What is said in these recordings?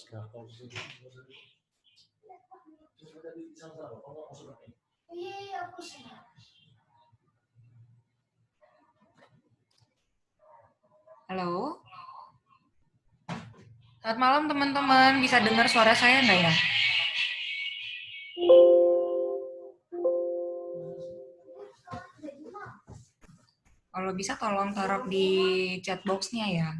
Halo. Selamat malam teman-teman, bisa dengar suara saya nggak ya? Kalau bisa tolong taruh di chat box-nya ya.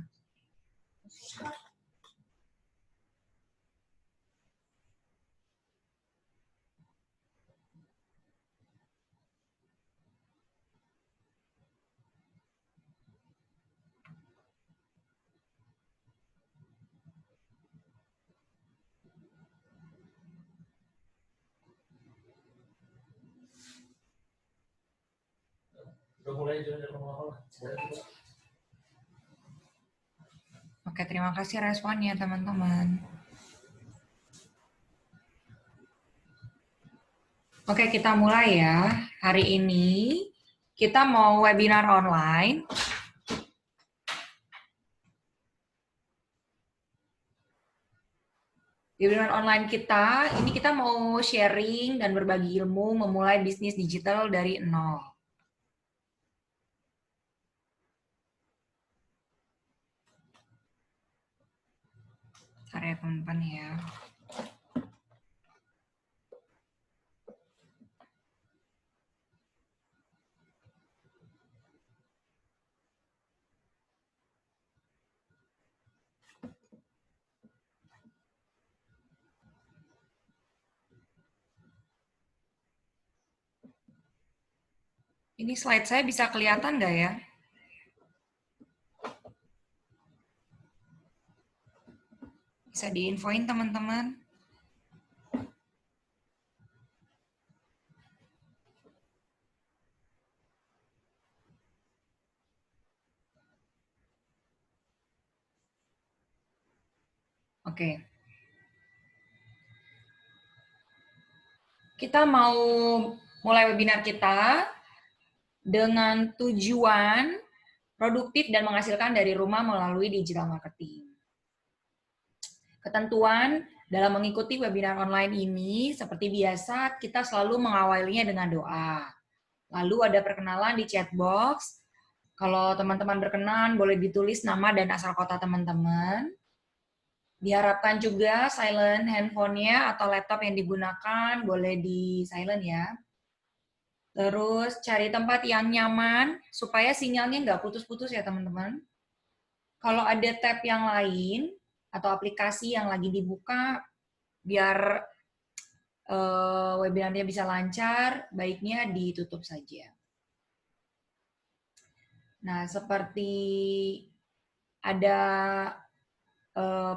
Oke, terima kasih responnya teman-teman. Oke, kita mulai ya. Hari ini kita mau webinar online. Di webinar online kita, ini kita mau sharing dan berbagi ilmu memulai bisnis digital dari nol. Bentar ya teman-teman ya. Ini slide saya bisa kelihatan nggak ya? Bisa diinfoin teman-teman? Oke. Kita mau mulai webinar kita dengan tujuan produktif dan menghasilkan dari rumah melalui digital marketing. Ketentuan dalam mengikuti webinar online ini, seperti biasa, kita selalu mengawalinya dengan doa. Lalu ada perkenalan di chat box. Kalau teman-teman berkenan, boleh ditulis nama dan asal kota teman-teman. Diharapkan juga silent handphonenya atau laptop yang digunakan, boleh di silent ya. Terus cari tempat yang nyaman, supaya sinyalnya nggak putus-putus ya teman-teman. Kalau ada tab yang lain, atau aplikasi yang lagi dibuka, biar webinarnya bisa lancar, baiknya ditutup saja. Nah, seperti ada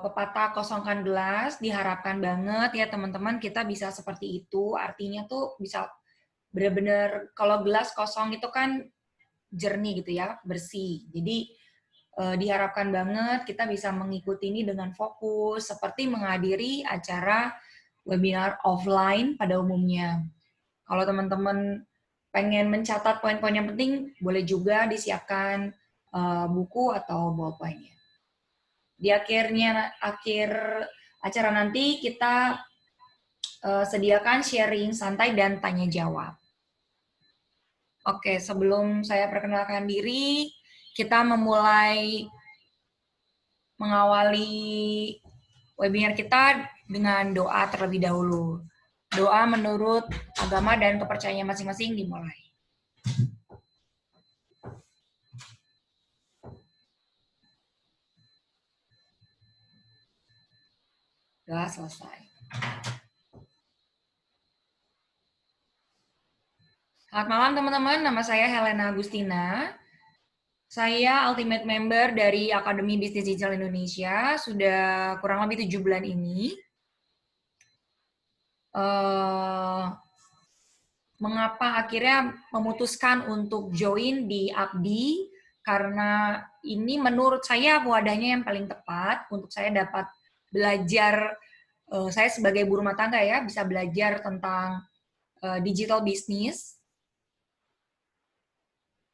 pepatah kosongkan gelas, diharapkan banget ya teman-teman kita bisa seperti itu. Artinya tuh bisa benar-benar kalau gelas kosong itu kan jernih gitu ya, bersih. Jadi diharapkan banget kita bisa mengikuti ini dengan fokus seperti menghadiri acara webinar offline pada umumnya. Kalau teman-teman pengen mencatat poin-poin yang penting, boleh juga disiapkan buku atau ballpoint-nya. Di akhir acara nanti kita sediakan sharing santai dan tanya jawab. Oke, sebelum saya perkenalkan diri, kita memulai mengawali webinar kita dengan doa terlebih dahulu. Doa menurut agama dan kepercayaan masing-masing dimulai. Doa selesai. Selamat malam teman-teman, nama saya Helena Agustina. Saya Ultimate Member dari Akademi Bisnis Digital Indonesia, sudah kurang lebih 7 bulan ini. Mengapa akhirnya memutuskan untuk join di Abdi? Karena ini menurut saya wadahnya yang paling tepat untuk saya dapat belajar, saya sebagai ibu rumah tangga ya, bisa belajar tentang digital business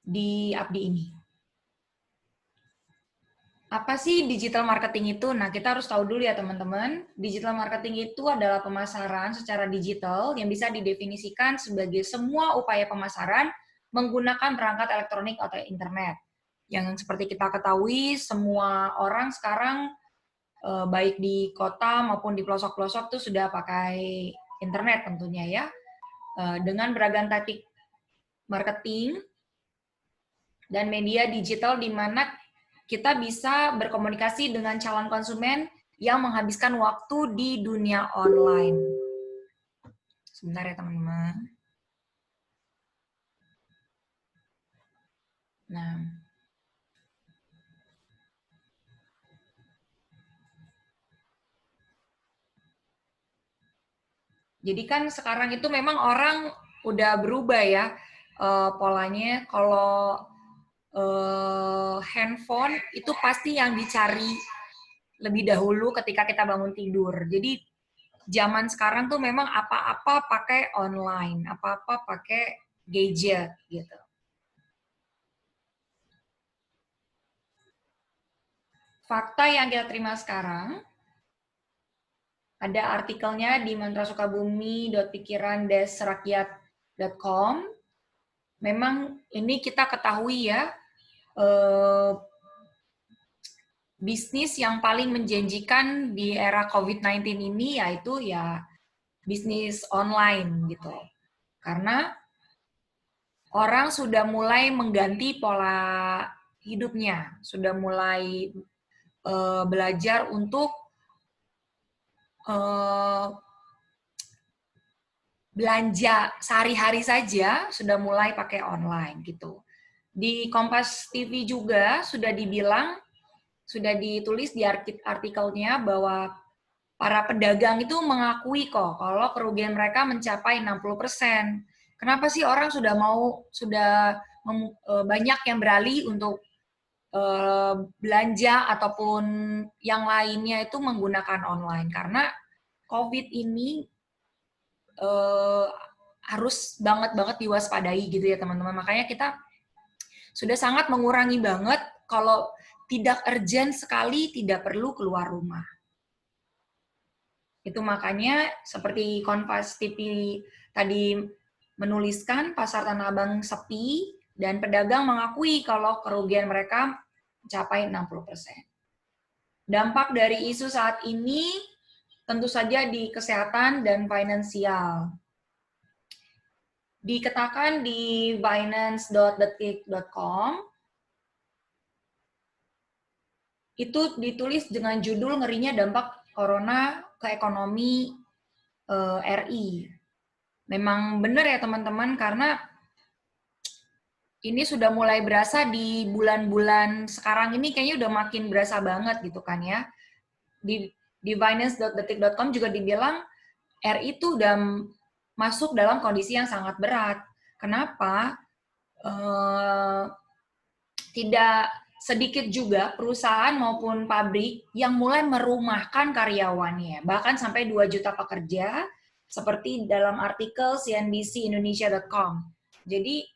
di Abdi ini. Apa sih digital marketing itu? Nah, kita harus tahu dulu ya teman-teman. Digital marketing itu adalah pemasaran secara digital yang bisa didefinisikan sebagai semua upaya pemasaran menggunakan perangkat elektronik atau internet. Yang seperti kita ketahui, semua orang sekarang baik di kota maupun di pelosok-pelosok tuh sudah pakai internet tentunya ya. Dengan beragam taktik marketing dan media digital di mana kita bisa berkomunikasi dengan calon konsumen yang menghabiskan waktu di dunia online. Sebentar ya teman-teman. Nah, jadi kan sekarang itu memang orang udah berubah ya polanya. Kalau handphone itu pasti yang dicari lebih dahulu ketika kita bangun tidur. Jadi zaman sekarang tuh memang apa-apa pakai online, apa-apa pakai gadget gitu. Fakta yang kita terima sekarang, ada artikelnya di mantrasukabumi.pikiran-rakyat.com. Memang ini kita ketahui ya, bisnis yang paling menjanjikan di era COVID-19 ini yaitu ya bisnis online gitu. Karena orang sudah mulai mengganti pola hidupnya, sudah mulai belajar untuk belanja sehari-hari saja sudah mulai pakai online gitu. Di Kompas TV juga sudah dibilang, sudah ditulis di artikelnya bahwa para pedagang itu mengakui kok kalau kerugian mereka mencapai 60%. Kenapa sih orang sudah banyak yang beralih untuk belanja ataupun yang lainnya itu menggunakan online? Karena COVID ini harus banget diwaspadai gitu ya teman-teman. Makanya kita sudah sangat mengurangi banget kalau tidak urgent sekali tidak perlu keluar rumah. Itu makanya seperti Kompas TV tadi menuliskan pasar Tanah Abang sepi dan pedagang mengakui kalau kerugian mereka mencapai 60%. Dampak dari isu saat ini tentu saja di kesehatan dan finansial. Dikatakan di binance.detik.com, itu ditulis dengan judul ngerinya dampak corona ke ekonomi RI. Memang benar ya teman-teman, karena ini sudah mulai berasa di bulan-bulan sekarang ini kayaknya udah makin berasa banget gitu kan ya. Di binance.detik.com juga dibilang RI itu udah masuk dalam kondisi yang sangat berat. Kenapa? Tidak sedikit juga perusahaan maupun pabrik yang mulai merumahkan karyawannya, bahkan sampai 2 juta pekerja, seperti dalam artikel cnbcindonesia.com. Jadi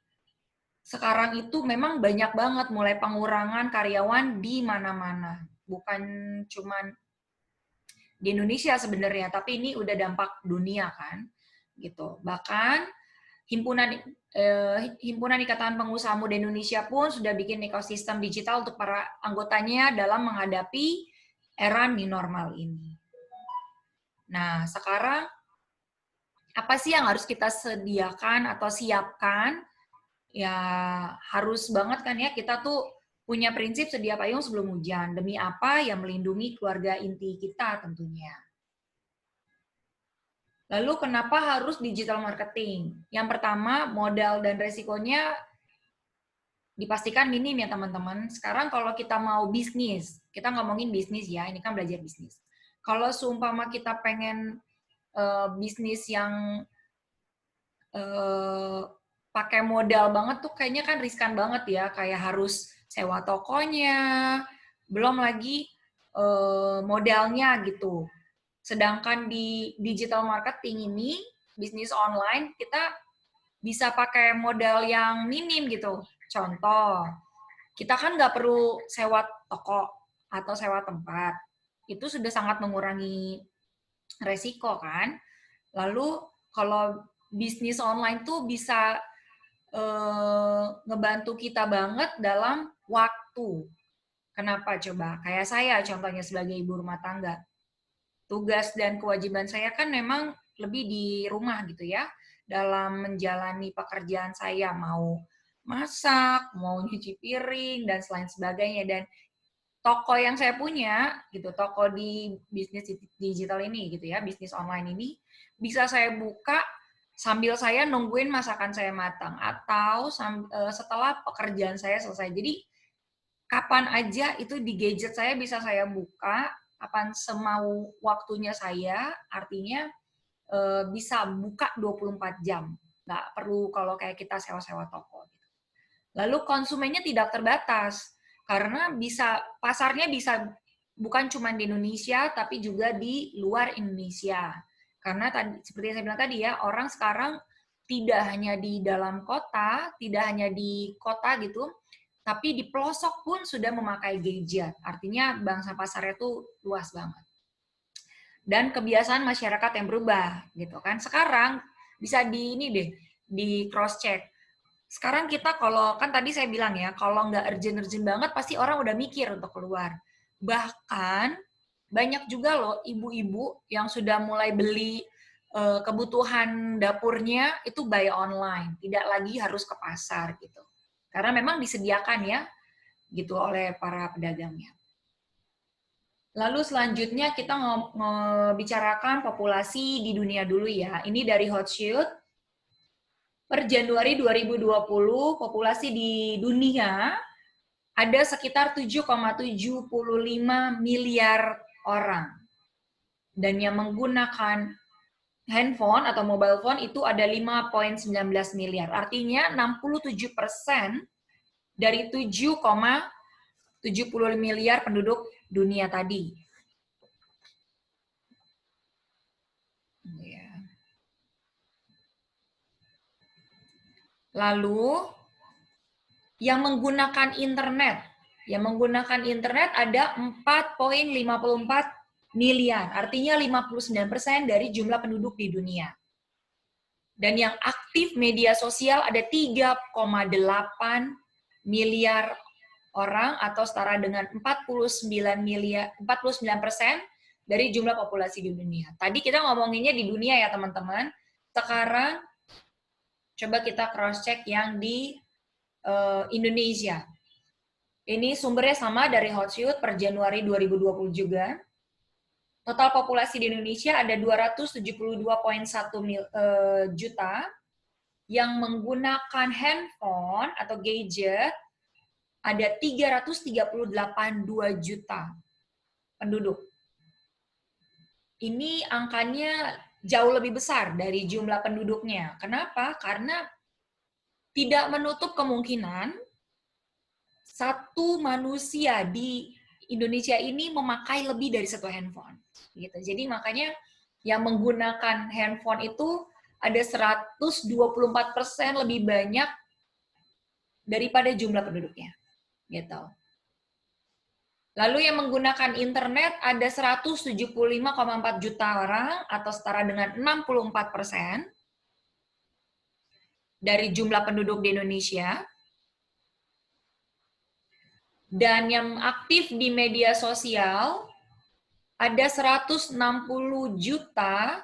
sekarang itu memang banyak banget mulai pengurangan karyawan di mana-mana. Bukan cuman di Indonesia sebenarnya, tapi ini udah dampak dunia kan, gitu. Bahkan Himpunan Ikatan Pengusaha Muda Indonesia pun sudah bikin ekosistem digital untuk para anggotanya dalam menghadapi era new normal ini. Nah, sekarang apa sih yang harus kita sediakan atau siapkan? Ya, harus banget kan ya, kita tuh punya prinsip sedia payung sebelum hujan. Demi apa? Ya melindungi keluarga inti kita tentunya. Lalu kenapa harus digital marketing? Yang pertama, modal dan resikonya dipastikan minim ya teman-teman. Sekarang kalau kita mau bisnis, kita ngomongin bisnis ya, ini kan belajar bisnis. Kalau seumpama kita pengen bisnis yang pakai modal banget tuh kayaknya kan riskan banget ya, kayak harus sewa tokonya, belum lagi modalnya gitu. Sedangkan di digital marketing ini, bisnis online, kita bisa pakai modal yang minim gitu. Contoh, kita kan nggak perlu sewa toko. atau sewa tempat. Itu sudah sangat mengurangi resiko kan. Lalu kalau bisnis online tuh bisa ngebantu kita banget dalam waktu. Kenapa coba? Kayak saya contohnya sebagai ibu rumah tangga. Tugas dan kewajiban saya kan memang lebih di rumah gitu ya. Dalam menjalani pekerjaan saya, mau masak, mau nyuci piring, dan selain sebagainya. Dan toko yang saya punya, gitu, toko di bisnis digital ini gitu ya, bisnis online ini, bisa saya buka sambil saya nungguin masakan saya matang, atau setelah pekerjaan saya selesai. Jadi kapan aja itu di gadget saya bisa saya buka, kapan semau waktunya saya, artinya bisa buka 24 jam. Nggak perlu kalau kayak kita sewa-sewa toko. Lalu konsumennya tidak terbatas, karena pasarnya bisa bukan cuma di Indonesia, tapi juga di luar Indonesia. Karena tadi, seperti yang saya bilang tadi ya, orang sekarang tidak hanya di dalam kota, tidak hanya di kota gitu, tapi di pelosok pun sudah memakai gadget. Artinya bangsa pasarnya itu luas banget. Dan kebiasaan masyarakat yang berubah gitu kan. Sekarang bisa di cross check. Sekarang kita kalau kan tadi saya bilang ya, kalau nggak urgent-urgent banget pasti orang udah mikir untuk keluar. Bahkan banyak juga loh ibu-ibu yang sudah mulai beli kebutuhan dapurnya itu by online, tidak lagi harus ke pasar gitu. Karena memang disediakan ya gitu oleh para pedagangnya. Lalu selanjutnya kita bicarakan populasi di dunia dulu ya. Ini dari Hotshoot. Per Januari 2020, populasi di dunia ada sekitar 7,75 miliar orang. Dan yang menggunakan handphone atau mobile phone itu ada 5,19 miliar. Artinya 67% dari 7,70 miliar penduduk dunia tadi. Lalu yang menggunakan internet ada 4,54 miliar, artinya 59% dari jumlah penduduk di dunia. Dan yang aktif media sosial ada 3,8 miliar orang atau setara dengan 49% dari jumlah populasi di dunia. Tadi kita ngomonginnya di dunia ya teman-teman. Sekarang coba kita cross check yang di Indonesia. Ini sumbernya sama dari Hotshoot per Januari 2020 juga. Total populasi di Indonesia ada 272,1 juta yang menggunakan handphone atau gadget ada 338,2 juta penduduk. Ini angkanya jauh lebih besar dari jumlah penduduknya. Kenapa? Karena tidak menutup kemungkinan satu manusia di Indonesia ini memakai lebih dari satu handphone. Gitu. Jadi makanya yang menggunakan handphone itu ada 124% lebih banyak daripada jumlah penduduknya. Gitu. Lalu yang menggunakan internet ada 175,4 juta orang atau setara dengan 64% dari jumlah penduduk di Indonesia. Dan yang aktif di media sosial ada 160 juta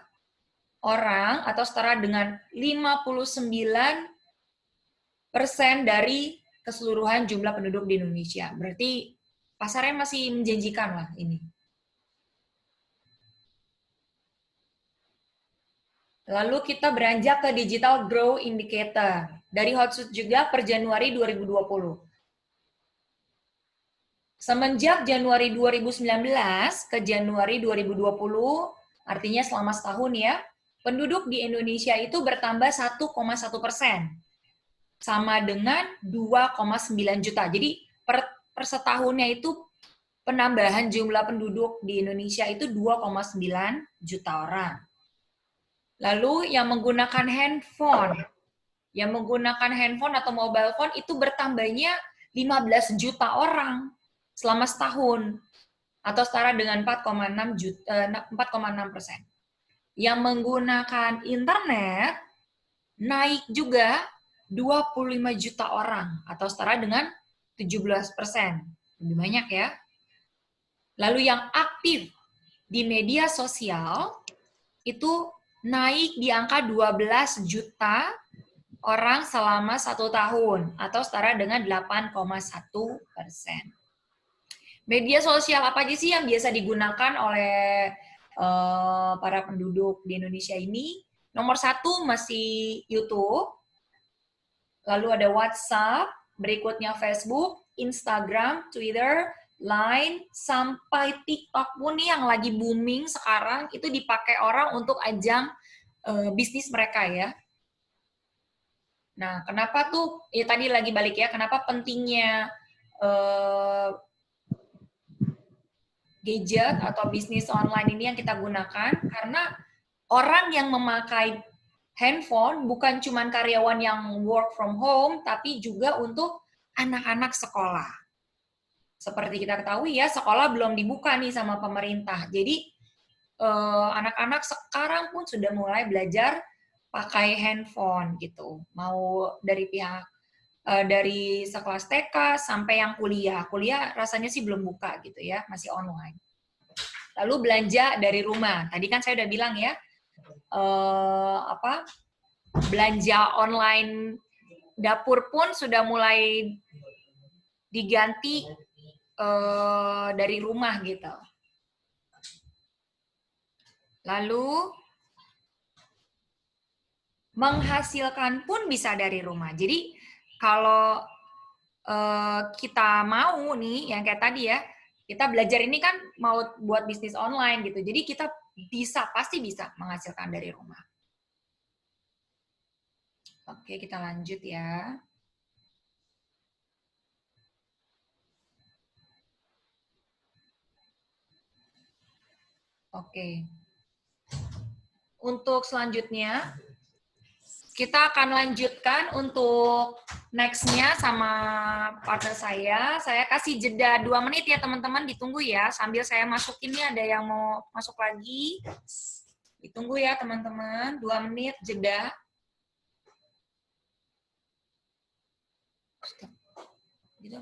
orang atau setara dengan 59% dari keseluruhan jumlah penduduk di Indonesia. Berarti pasarnya masih menjanjikan lah ini. Lalu kita beranjak ke Digital Growth Indicator. Dari Hotshoot juga per Januari 2020. Semenjak Januari 2019 ke Januari 2020, artinya selama setahun ya, penduduk di Indonesia itu bertambah 1,1%. Sama dengan 2,9 juta. Jadi per setahunnya itu penambahan jumlah penduduk di Indonesia itu 2,9 juta orang. Lalu yang menggunakan handphone atau mobile phone itu bertambahnya 15 juta orang selama setahun. atau setara dengan 4,6%. Yang menggunakan internet naik juga 25 juta orang atau setara dengan 17%. Lebih banyak ya. Lalu yang aktif di media sosial itu naik di angka 12 juta orang selama 1 tahun atau setara dengan 8,1%. Media sosial apa aja sih yang biasa digunakan oleh para penduduk di Indonesia ini? Nomor 1 masih YouTube, lalu ada WhatsApp, berikutnya Facebook, Instagram, Twitter, Line, sampai TikTok pun nih yang lagi booming sekarang itu dipakai orang untuk ajang bisnis mereka ya. Nah, kenapa tuh, ya tadi lagi balik ya, kenapa pentingnya gadget atau bisnis online ini yang kita gunakan? Karena orang yang memakai handphone bukan cuma karyawan yang work from home, tapi juga untuk anak-anak sekolah. Seperti kita ketahui ya, sekolah belum dibuka nih sama pemerintah. Jadi anak-anak sekarang pun sudah mulai belajar pakai handphone gitu. Mau dari pihak dari sekelas TK sampai yang kuliah. Kuliah rasanya sih belum buka gitu ya, masih online. Lalu belanja dari rumah. Tadi kan saya udah bilang ya, belanja online dapur pun sudah mulai diganti dari rumah gitu. Lalu menghasilkan pun bisa dari rumah. Jadi kalau kita mau nih, yang kayak tadi ya, kita belajar ini kan mau buat bisnis online gitu. Jadi kita pasti bisa menghasilkan dari rumah. Oke, kita lanjut ya. Oke. Untuk selanjutnya, kita akan lanjutkan untuk next-nya sama partner saya. Saya kasih jeda 2 menit ya teman-teman, ditunggu ya. Sambil saya masukin nih ada yang mau masuk lagi. Ditunggu ya teman-teman, 2 menit jeda. Gitu,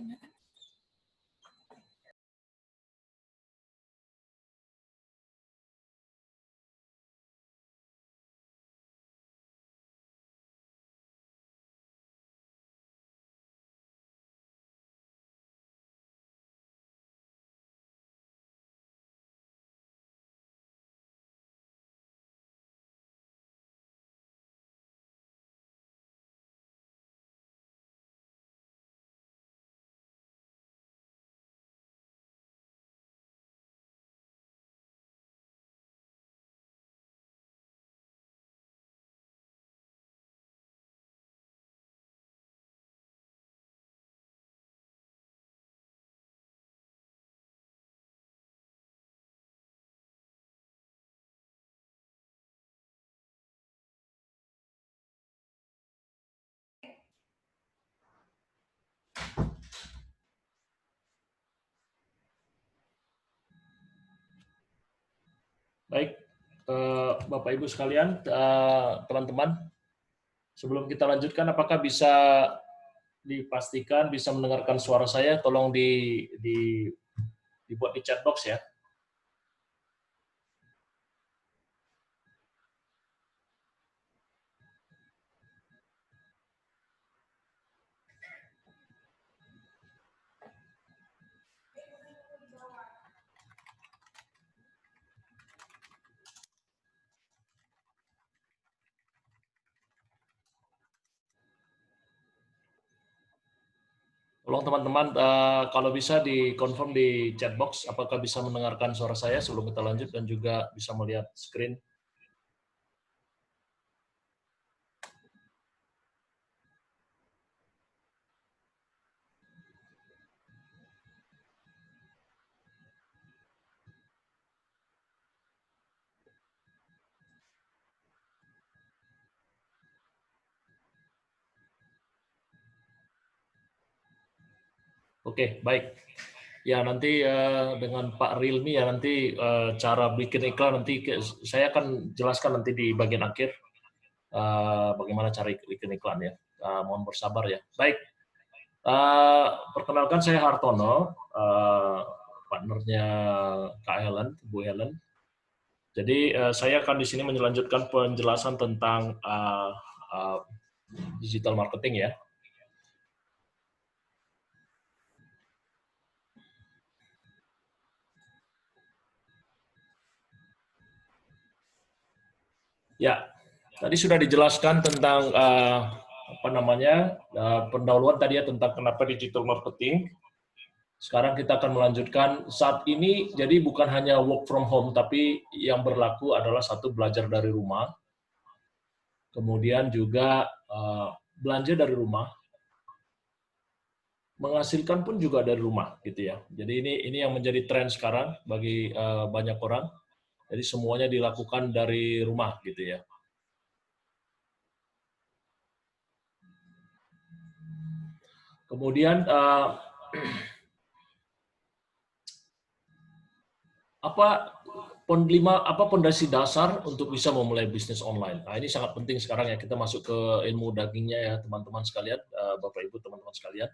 Baik, Bapak Ibu sekalian, teman-teman, sebelum kita lanjutkan, apakah bisa dipastikan bisa mendengarkan suara saya? Tolong dibuat di chat box ya. Tolong teman-teman, kalau bisa dikonfirm di chat box, apakah bisa mendengarkan suara saya sebelum kita lanjut dan juga bisa melihat screen. Oke, baik. Ya nanti dengan Pak Rilmi ya nanti cara bikin iklan nanti saya akan jelaskan nanti di bagian akhir bagaimana cara bikin iklan ya. Mohon bersabar ya. Baik, perkenalkan saya Hartono, partnernya Kak Helen, Bu Helen. Jadi saya akan di sini melanjutkan penjelasan tentang digital marketing ya. Ya, tadi sudah dijelaskan tentang pendahuluan tadi ya tentang kenapa digital marketing. Sekarang kita akan melanjutkan saat ini. Jadi bukan hanya work from home, tapi yang berlaku adalah satu belajar dari rumah, kemudian juga belanja dari rumah, menghasilkan pun juga dari rumah, gitu ya. Jadi ini yang menjadi tren sekarang bagi banyak orang. Jadi semuanya dilakukan dari rumah, gitu ya. Kemudian apa pondasi dasar untuk bisa memulai bisnis online? Nah, ini sangat penting sekarang ya, kita masuk ke ilmu dagingnya ya, teman-teman sekalian, Bapak Ibu, teman-teman sekalian.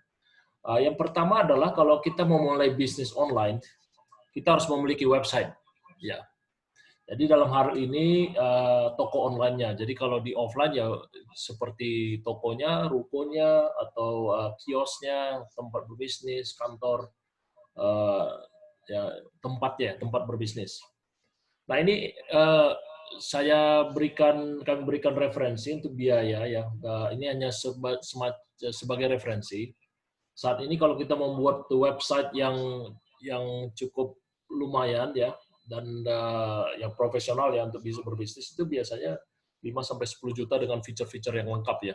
Yang pertama adalah kalau kita mau mulai bisnis online, kita harus memiliki website. Ya. Jadi dalam hal ini toko online-nya. Jadi kalau di offline ya seperti tokonya, rukonya, atau kiosnya, tempat berbisnis, kantor, ya tempat berbisnis. Nah ini kami berikan referensi untuk biaya ya. Ini hanya sebagai referensi. Saat ini kalau kita membuat website yang cukup lumayan ya dan yang profesional ya untuk bisa berbisnis itu biasanya 5-10 juta dengan fitur-fitur yang lengkap ya.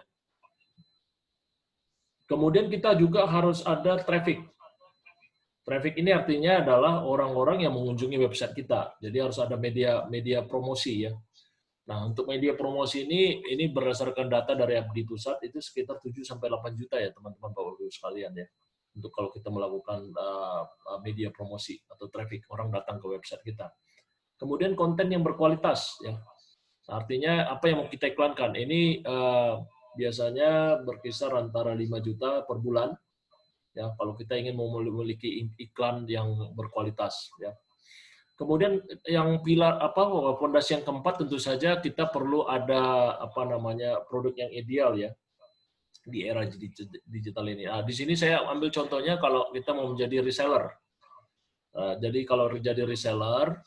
Kemudian kita juga harus ada traffic. Traffic ini artinya adalah orang-orang yang mengunjungi website kita. Jadi harus ada media promosi ya. Nah, untuk media promosi ini berdasarkan data dari Abdi Pusat itu sekitar 7-8 juta ya teman-teman Bapak Ibu sekalian ya. Untuk kalau kita melakukan media promosi atau traffic, orang datang ke website kita. Kemudian konten yang berkualitas ya. Artinya apa yang mau kita iklankan? Ini biasanya berkisar antara 5 juta per bulan. Ya, kalau kita ingin memiliki iklan yang berkualitas ya. Kemudian yang fondasi yang keempat tentu saja kita perlu ada produk yang ideal ya di era digital ini. Nah, di sini saya ambil contohnya kalau kita mau menjadi reseller. Jadi kalau jadi reseller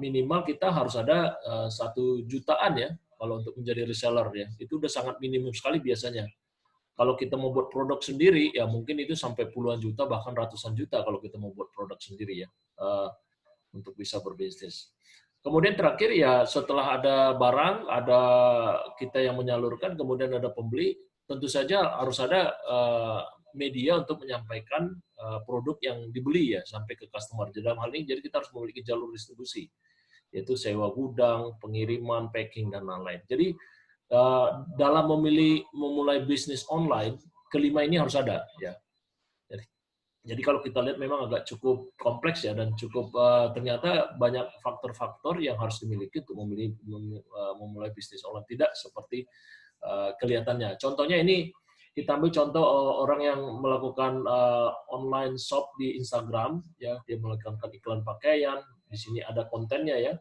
minimal kita harus ada 1 jutaan ya kalau untuk menjadi reseller ya. Itu udah sangat minimum sekali biasanya. Kalau kita mau buat produk sendiri, ya mungkin itu sampai puluhan juta, bahkan ratusan juta kalau kita mau buat produk sendiri ya, untuk bisa berbisnis. Kemudian terakhir ya, setelah ada barang, ada kita yang menyalurkan, kemudian ada pembeli, tentu saja harus ada media untuk menyampaikan produk yang dibeli ya, sampai ke customer. Dalam hal ini, jadi kita harus memiliki jalur distribusi, yaitu sewa gudang, pengiriman, packing, dan lain-lain. Jadi, dalam memulai bisnis online, kelima ini harus ada ya. Jadi kalau kita lihat memang agak cukup kompleks ya dan cukup ternyata banyak faktor-faktor yang harus dimiliki untuk memulai bisnis online, tidak seperti kelihatannya. Contohnya ini kita ambil contoh orang yang melakukan online shop di Instagram ya, dia melakukan iklan pakaian, di sini ada kontennya ya.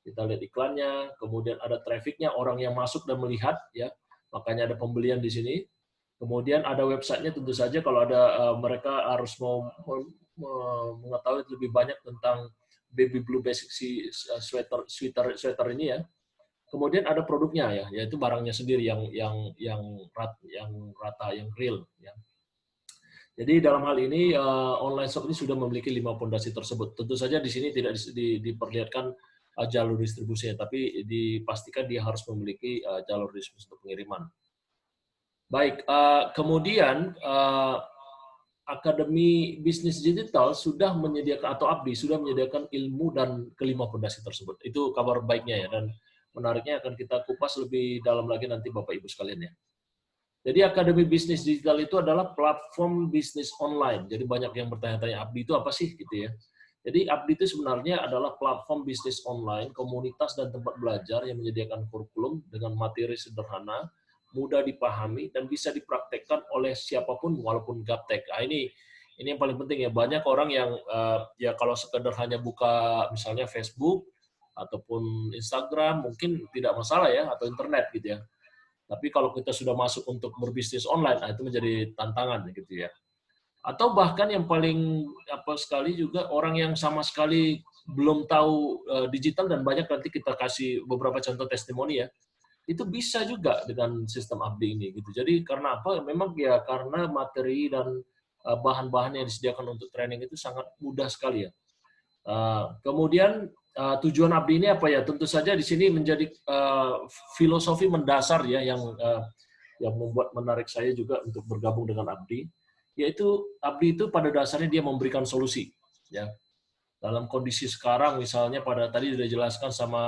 Kita lihat iklannya, kemudian ada trafficnya, orang yang masuk dan melihat, ya, makanya ada pembelian di sini. Kemudian ada websitenya tentu saja kalau ada mereka harus mau mengetahui lebih banyak tentang baby blue basic sweater ini ya. Kemudian ada produknya ya, yaitu barangnya sendiri yang rata, yang real ya. Jadi dalam hal ini online shop ini sudah memiliki 5 fondasi tersebut. Tentu saja di sini tidak diperlihatkan jalur distribusinya, tapi dipastikan dia harus memiliki jalur distribusi untuk pengiriman. Baik, kemudian Akademi Bisnis Digital sudah menyediakan, atau ABDI sudah menyediakan ilmu dan kelima fondasi tersebut. Itu kabar baiknya ya, dan menariknya akan kita kupas lebih dalam lagi nanti Bapak Ibu sekalian ya. Jadi Akademi Bisnis Digital itu adalah platform bisnis online. Jadi banyak yang bertanya-tanya, Abdi itu apa sih gitu ya. Jadi Abdi itu sebenarnya adalah platform bisnis online, komunitas dan tempat belajar yang menyediakan kurikulum dengan materi sederhana, mudah dipahami dan bisa dipraktekkan oleh siapapun walaupun gaptek. Nah, ini yang paling penting ya. Banyak orang yang ya kalau sekedar hanya buka misalnya Facebook ataupun Instagram mungkin tidak masalah ya, atau internet gitu ya. Tapi kalau kita sudah masuk untuk berbisnis online, nah itu menjadi tantangan gitu ya. Atau bahkan yang paling apa sekali juga orang yang sama sekali belum tahu digital, dan banyak nanti kita kasih beberapa contoh testimoni ya. Itu bisa juga dengan sistem Abdi ini gitu. Jadi karena apa? Memang ya karena materi dan bahan-bahan yang disediakan untuk training itu sangat mudah sekali ya. Kemudian tujuan Abdi ini apa ya? Tentu saja di sini menjadi filosofi mendasar ya yang membuat menarik saya juga untuk bergabung dengan Abdi, yaitu Abdi itu pada dasarnya dia memberikan solusi ya. Dalam kondisi sekarang misalnya pada tadi sudah jelaskan sama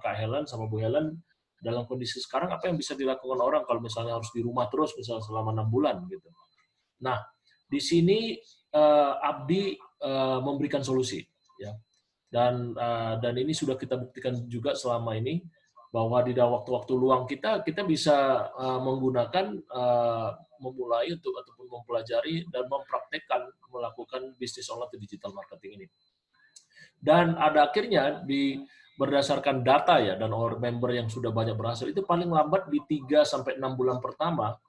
Kak Helen sama Bu Helen, dalam kondisi sekarang apa yang bisa dilakukan orang kalau misalnya harus di rumah terus misalnya selama 6 bulan gitu. Nah, di sini Abdi memberikan solusi ya. Dan ini sudah kita buktikan juga selama ini bahwa di waktu-waktu luang kita bisa menggunakan memulai untuk ataupun mempelajari dan mempraktekkan melakukan bisnis online atau digital marketing ini. Dan ada akhirnya berdasarkan data ya dan orang member yang sudah banyak berhasil itu paling lambat di 3 sampai 6 bulan pertama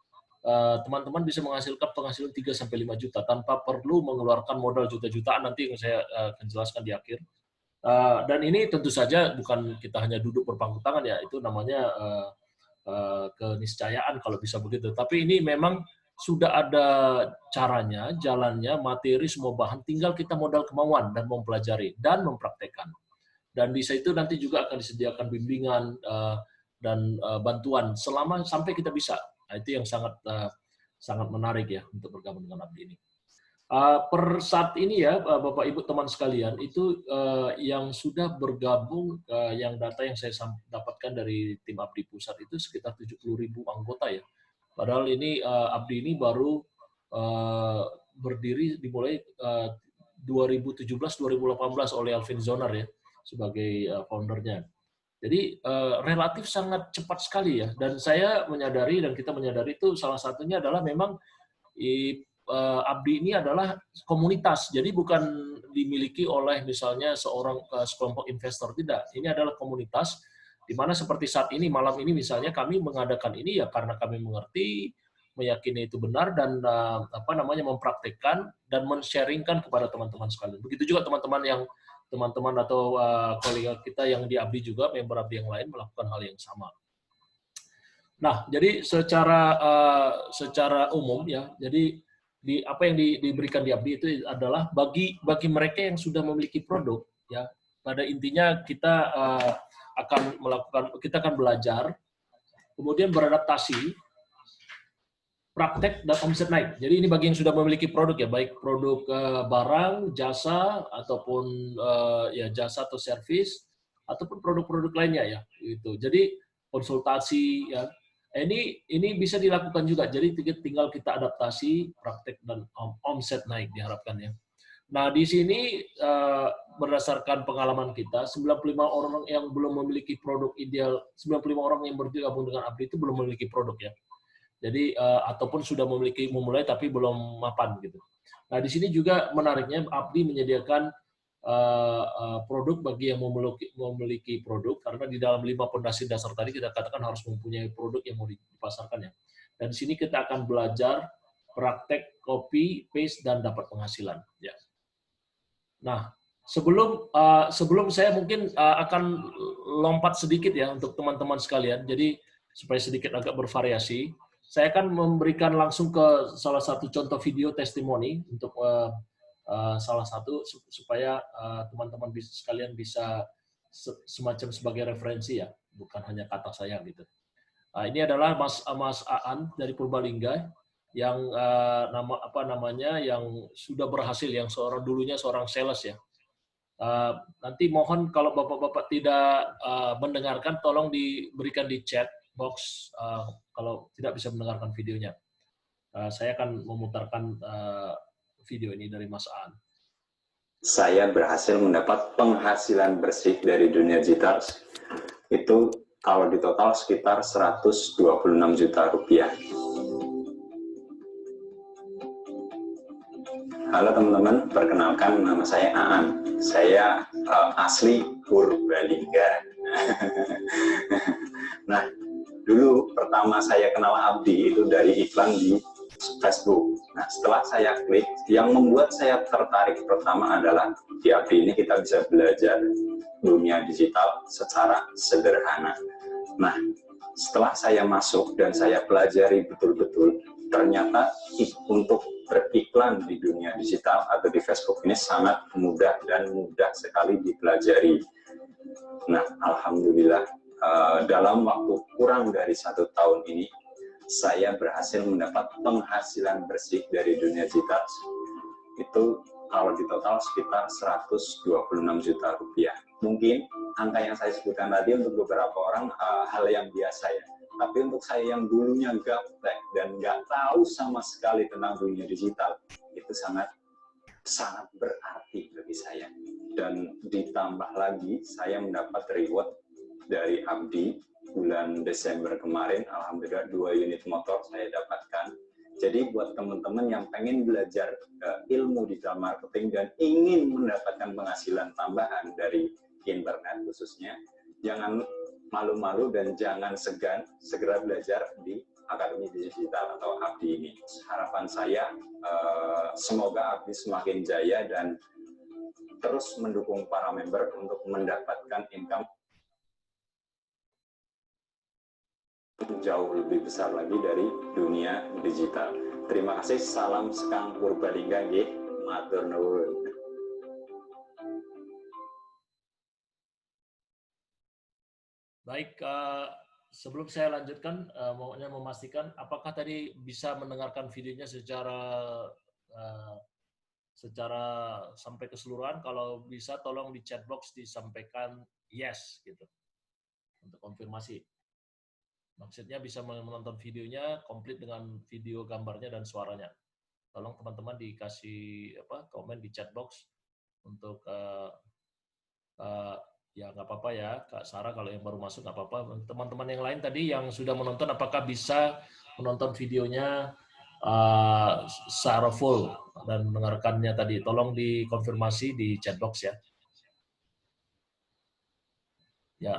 teman-teman bisa menghasilkan penghasilan 3 sampai 5 juta tanpa perlu mengeluarkan modal juta-jutaan, nanti yang saya akan jelaskan di akhir. Dan ini tentu saja bukan kita hanya duduk berpangku tangan ya, itu namanya keniscayaan kalau bisa begitu. Tapi ini memang sudah ada caranya, jalannya, materi, semua bahan, tinggal kita modal kemauan dan mempelajari dan mempraktekkan. Dan di situ nanti juga akan disediakan bimbingan dan bantuan sampai kita bisa. Nah, itu yang sangat menarik ya untuk bergabung dengan Abdi ini. Per saat ini ya, Bapak Ibu teman sekalian, itu yang sudah bergabung, yang data yang saya dapatkan dari tim Abdi Pusat itu sekitar 70.000 anggota ya. Padahal ini Abdi ini baru berdiri dimulai 2017-2018 oleh Alvin Zonar ya sebagai foundernya. Jadi relatif sangat cepat sekali ya. Dan saya menyadari dan kita menyadari itu salah satunya adalah memang Abdi ini adalah komunitas, jadi bukan dimiliki oleh misalnya sekelompok investor, tidak. Ini adalah komunitas, di mana seperti saat ini, malam ini misalnya kami mengadakan ini ya karena kami mengerti, meyakini itu benar, dan mempraktekkan dan men-sharingkan kepada teman-teman sekalian. Begitu juga teman-teman atau kolega kita yang di Abdi juga, member Abdi yang lain melakukan hal yang sama. Nah, jadi secara umum ya, jadi apa yang diberikan di Abdi itu adalah bagi mereka yang sudah memiliki produk ya, pada intinya kita akan belajar, kemudian beradaptasi, praktek dan omset naik. Jadi ini bagi yang sudah memiliki produk ya, baik produk barang, jasa ataupun ya jasa atau servis ataupun produk-produk lainnya ya gitu. Jadi konsultasi ya. Ini bisa dilakukan juga. Jadi tinggal kita adaptasi, praktek dan omset naik diharapkan ya. Nah, di sini berdasarkan pengalaman kita, 95 orang yang belum memiliki produk ideal, 95 orang yang bergabung dengan Abdi itu belum memiliki produk ya. Jadi ataupun sudah memulai tapi belum mapan gitu. Nah, di sini juga menariknya Abdi menyediakan produk bagi yang memiliki produk, karena di dalam 5 fondasi dasar tadi kita katakan harus mempunyai produk yang mau dipasarkan ya. Dan di sini kita akan belajar praktek copy paste dan dapat penghasilan ya. Nah, sebelum saya mungkin akan lompat sedikit ya untuk teman-teman sekalian, jadi supaya sedikit agak bervariasi, saya akan memberikan langsung ke salah satu contoh video testimoni untuk salah satu supaya teman-teman sekalian bisa semacam sebagai referensi ya, bukan hanya kata saya gitu. Ini adalah Mas Aan dari Purbalingga yang yang sudah berhasil, yang dulunya seorang sales ya. Nanti mohon kalau bapak-bapak tidak mendengarkan, tolong diberikan di chat box kalau tidak bisa mendengarkan videonya. Saya akan memutarkan video ini dari Mas Aan. Saya berhasil mendapat penghasilan bersih dari dunia digital itu kalau di total sekitar 126 juta rupiah. Halo teman-teman, perkenalkan nama saya Aan. Saya asli Purbalingga. Nah, dulu pertama saya kenal Abdi itu dari iklan di Facebook. Nah, setelah saya klik, yang membuat saya tertarik pertama adalah di Abdi ini kita bisa belajar dunia digital secara sederhana. Nah, setelah saya masuk dan saya pelajari betul-betul, ternyata untuk beriklan di dunia digital atau di Facebook ini sangat mudah dan mudah sekali dipelajari. Nah, alhamdulillah dalam waktu kurang dari 1 tahun ini, saya berhasil mendapat penghasilan bersih dari dunia digital. Itu kalau di total sekitar 126 juta rupiah. Mungkin angka yang saya sebutkan tadi untuk beberapa orang hal yang biasa ya. Tapi untuk saya yang dulunya gaptek dan nggak tahu sama sekali tentang dunia digital, itu sangat berarti bagi saya. Dan ditambah lagi, saya mendapat reward dari Abdi bulan Desember kemarin, alhamdulillah 2 unit motor saya dapatkan. Jadi buat teman-teman yang pengen belajar ilmu digital marketing dan ingin mendapatkan penghasilan tambahan dari internet khususnya, jangan malu-malu dan jangan segan, segera belajar di Akademi Digital atau Abdi ini. Harapan saya semoga Abdi semakin jaya dan terus mendukung para member untuk mendapatkan income jauh lebih besar lagi dari dunia digital. Terima kasih, salam sekang Purbalingga nggih, matur nuwun. Baik, sebelum saya lanjutkan, maunya memastikan apakah tadi bisa mendengarkan videonya secara sampai keseluruhan. Kalau bisa, tolong di chat box disampaikan yes gitu untuk konfirmasi. Maksudnya bisa menonton videonya komplit dengan video, gambarnya, dan suaranya. Tolong teman-teman dikasih komen di chat box untuk ya nggak apa-apa ya, Kak Sarah kalau yang baru masuk nggak apa-apa. Teman-teman yang lain tadi yang sudah menonton, apakah bisa menonton videonya secara full dan mendengarkannya tadi? Tolong dikonfirmasi di chat box ya. Ya,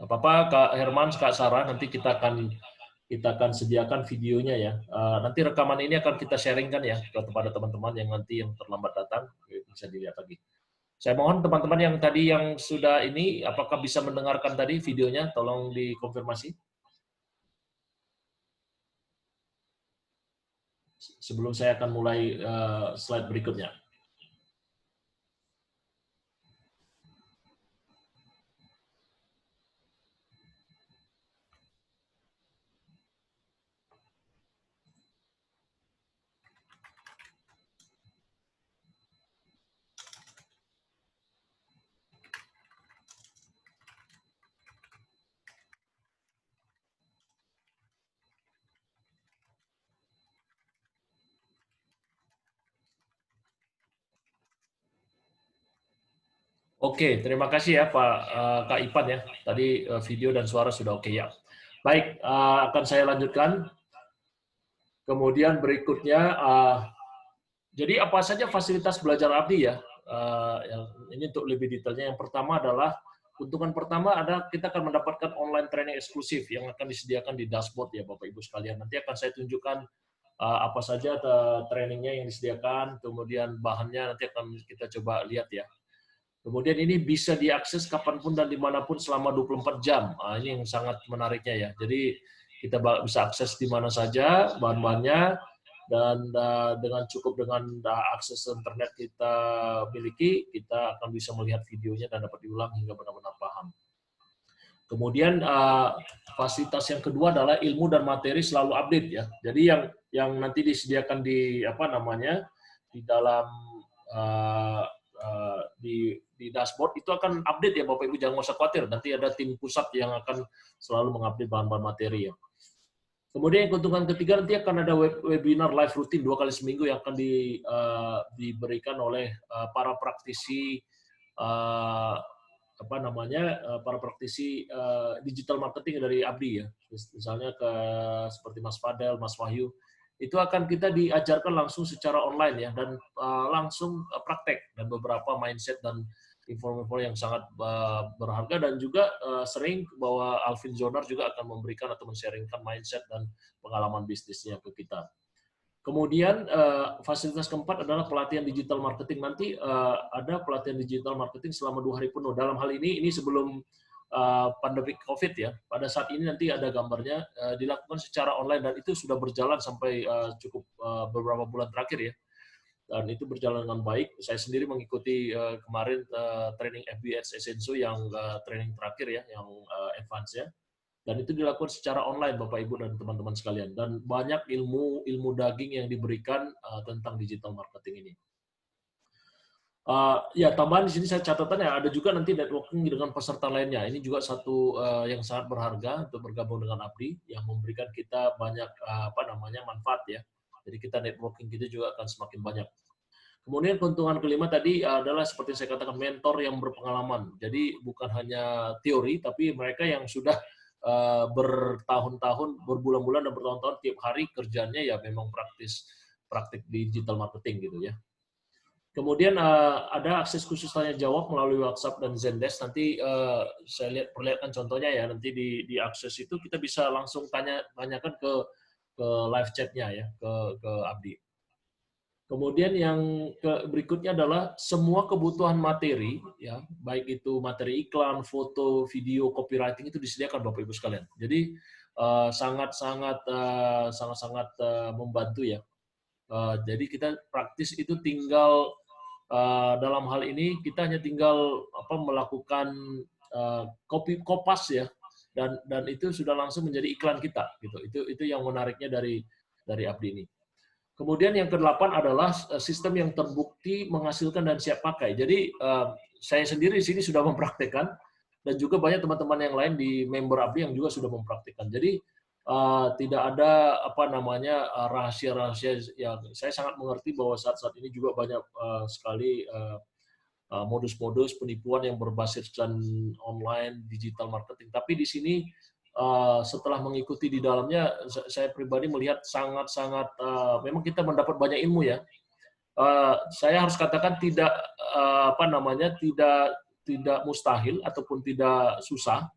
nggak apa-apa Kak Herman, Kak Sarah, nanti kita akan sediakan videonya ya. Nanti rekaman ini akan kita sharingkan ya kepada teman-teman yang nanti yang terlambat datang, bisa dilihat lagi. Saya mohon teman-teman yang tadi yang sudah ini, apakah bisa mendengarkan tadi videonya? Tolong dikonfirmasi. Sebelum saya akan mulai slide berikutnya. Oke, terima kasih ya Pak Kak Ipan ya. Tadi video dan suara sudah oke ya. Baik, akan saya lanjutkan. Kemudian berikutnya, jadi apa saja fasilitas belajar Abdi ya? Ini untuk lebih detailnya. Yang pertama adalah keuntungan pertama ada kita akan mendapatkan online training eksklusif yang akan disediakan di dashboard ya Bapak Ibu sekalian. Nanti akan saya tunjukkan apa saja trainingnya yang disediakan, kemudian bahannya nanti akan kita coba lihat ya. Kemudian ini bisa diakses kapanpun dan dimanapun selama 24 jam. Ini yang sangat menariknya ya. Jadi kita bisa akses di mana saja bahan-bahannya, dan dengan akses internet kita miliki, kita akan bisa melihat videonya dan dapat diulang hingga benar-benar paham. Kemudian fasilitas yang kedua adalah ilmu dan materi selalu update ya. Jadi yang nanti disediakan di di dalam di dashboard itu akan update ya Bapak Ibu, jangan usah khawatir, nanti ada tim pusat yang akan selalu mengupdate bahan-bahan materi ya. Kemudian keuntungan ketiga, nanti akan ada webinar live rutin 2 kali seminggu yang akan diberikan oleh para praktisi para praktisi digital marketing dari ABDI ya. Misalnya seperti Mas Fadel, Mas Wahyu, itu akan kita diajarkan langsung secara online ya, dan langsung praktek, dan beberapa mindset dan informasi yang sangat berharga, dan juga sering bahwa Alvin Zonar juga akan memberikan atau men-sharingkan mindset dan pengalaman bisnisnya ke kita. Kemudian fasilitas keempat adalah pelatihan digital marketing. Nanti ada pelatihan digital marketing selama 2 hari penuh. Dalam hal ini sebelum pandemi COVID ya. Pada saat ini nanti ada gambarnya, dilakukan secara online dan itu sudah berjalan sampai cukup beberapa bulan terakhir ya. Dan itu berjalan dengan baik. Saya sendiri mengikuti kemarin training FBS Essenso yang training terakhir ya, yang advance ya. Dan itu dilakukan secara online Bapak Ibu dan teman-teman sekalian. Dan banyak ilmu daging yang diberikan tentang digital marketing ini. Ya, tambahan di sini saya catatan ya, ada juga nanti networking dengan peserta lainnya. Ini juga satu yang sangat berharga untuk bergabung dengan ABDI yang memberikan kita banyak manfaat ya. Jadi kita networking kita juga akan semakin banyak. Kemudian keuntungan kelima tadi adalah seperti saya katakan, mentor yang berpengalaman. Jadi bukan hanya teori, tapi mereka yang sudah bertahun-tahun, berbulan-bulan dan bertahun-tahun tiap hari kerjanya ya memang praktik digital marketing gitu ya. Kemudian ada akses khusus tanya jawab melalui WhatsApp dan Zendesk. Nanti saya perlihatkan contohnya ya. Nanti di akses itu kita bisa langsung tanyakan ke live chatnya ya, ke ABDI. Kemudian yang berikutnya adalah semua kebutuhan materi, ya, baik itu materi iklan, foto, video, copywriting itu disediakan Bapak Ibu sekalian. Jadi sangat-sangat membantu ya. Jadi kita praktis itu tinggal dalam hal ini kita hanya tinggal melakukan kopas ya, dan itu sudah langsung menjadi iklan kita gitu. Itu yang menariknya dari ABDI ini. Kemudian yang ke-8 adalah sistem yang terbukti menghasilkan dan siap pakai. Jadi saya sendiri di sini sudah mempraktikkan, dan juga banyak teman-teman yang lain di member ABDI yang juga sudah mempraktikkan. Jadi tidak ada rahasia-rahasia yang saya sangat mengerti bahwa saat ini juga banyak sekali modus-modus penipuan yang berbasiskan online digital marketing. Tapi di sini setelah mengikuti di dalamnya, saya pribadi melihat sangat-sangat memang kita mendapat banyak ilmu ya. Saya harus katakan tidak tidak mustahil ataupun tidak susah,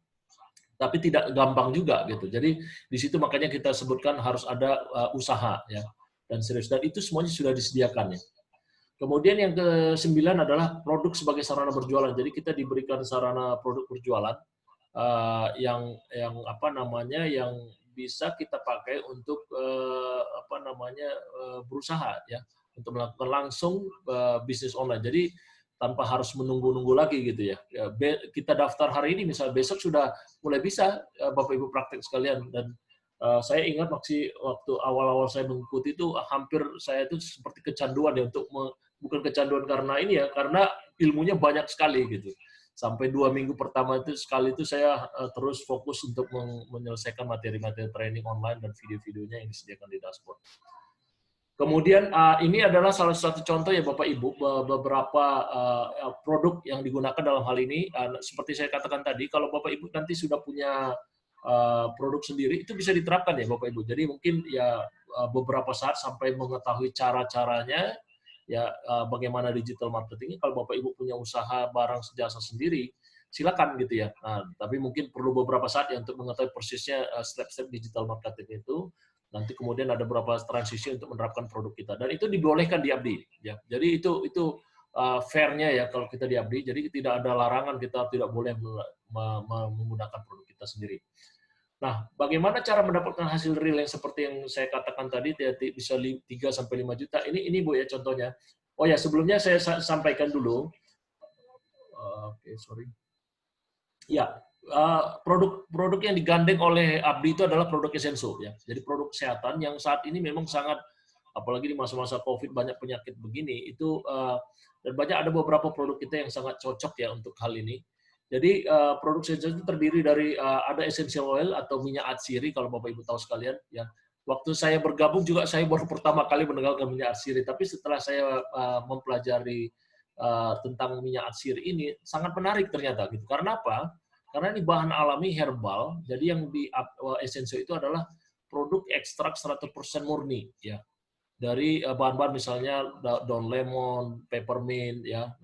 tapi tidak gampang juga gitu. Jadi di situ makanya kita sebutkan harus ada usaha ya, dan serius, dan itu semuanya sudah disediakan ya. Kemudian yang ke-9 adalah produk sebagai sarana berjualan. Jadi kita diberikan sarana produk berjualan yang bisa kita pakai untuk berusaha ya, untuk melakukan langsung bisnis online. Jadi tanpa harus menunggu-nunggu lagi gitu ya. Kita daftar hari ini, misal besok sudah mulai bisa Bapak Ibu praktek sekalian. Dan saya ingat waktu awal-awal saya mengikuti itu hampir saya itu seperti kecanduan ya, bukan kecanduan karena ini ya, karena ilmunya banyak sekali gitu. Sampai 2 minggu pertama itu sekali itu saya terus fokus untuk menyelesaikan materi-materi training online dan video-videonya yang disediakan di dashboard. Kemudian ini adalah salah satu contoh ya Bapak Ibu, beberapa produk yang digunakan dalam hal ini. Seperti saya katakan tadi, kalau Bapak Ibu nanti sudah punya produk sendiri, itu bisa diterapkan ya Bapak Ibu. Jadi mungkin ya beberapa saat sampai mengetahui cara-caranya, ya bagaimana digital marketing. Kalau Bapak Ibu punya usaha barang jasa sendiri, silakan gitu ya. Nah, tapi mungkin perlu beberapa saat ya untuk mengetahui persisnya step-step digital marketing itu. Nanti kemudian ada beberapa transisi untuk menerapkan produk kita, dan itu dibolehkan di ABDI ya. Jadi itu fair-nya ya kalau kita di ABDI. Jadi tidak ada larangan kita tidak boleh menggunakan produk kita sendiri. Nah, bagaimana cara mendapatkan hasil real yang seperti yang saya katakan tadi, bisa 3-5 juta. Ini Bu ya contohnya. Oh ya, sebelumnya saya sampaikan dulu. Ya, produk yang digandeng oleh ABDI itu adalah produk Essenso ya. Jadi produk kesehatan yang saat ini memang sangat apalagi di masa-masa COVID banyak penyakit begini, itu dan banyak ada beberapa produk kita yang sangat cocok ya untuk hal ini. Jadi produk essential itu terdiri dari ada essential oil atau minyak atsiri kalau Bapak Ibu tahu sekalian ya. Waktu saya bergabung juga saya baru pertama kali mendengarkan minyak atsiri, tapi setelah saya mempelajari tentang minyak atsiri ini sangat menarik ternyata gitu. Karena apa? Karena ini bahan alami herbal, jadi yang di essential itu adalah produk ekstrak 100% murni ya. Dari bahan-bahan misalnya daun lemon, peppermint ya,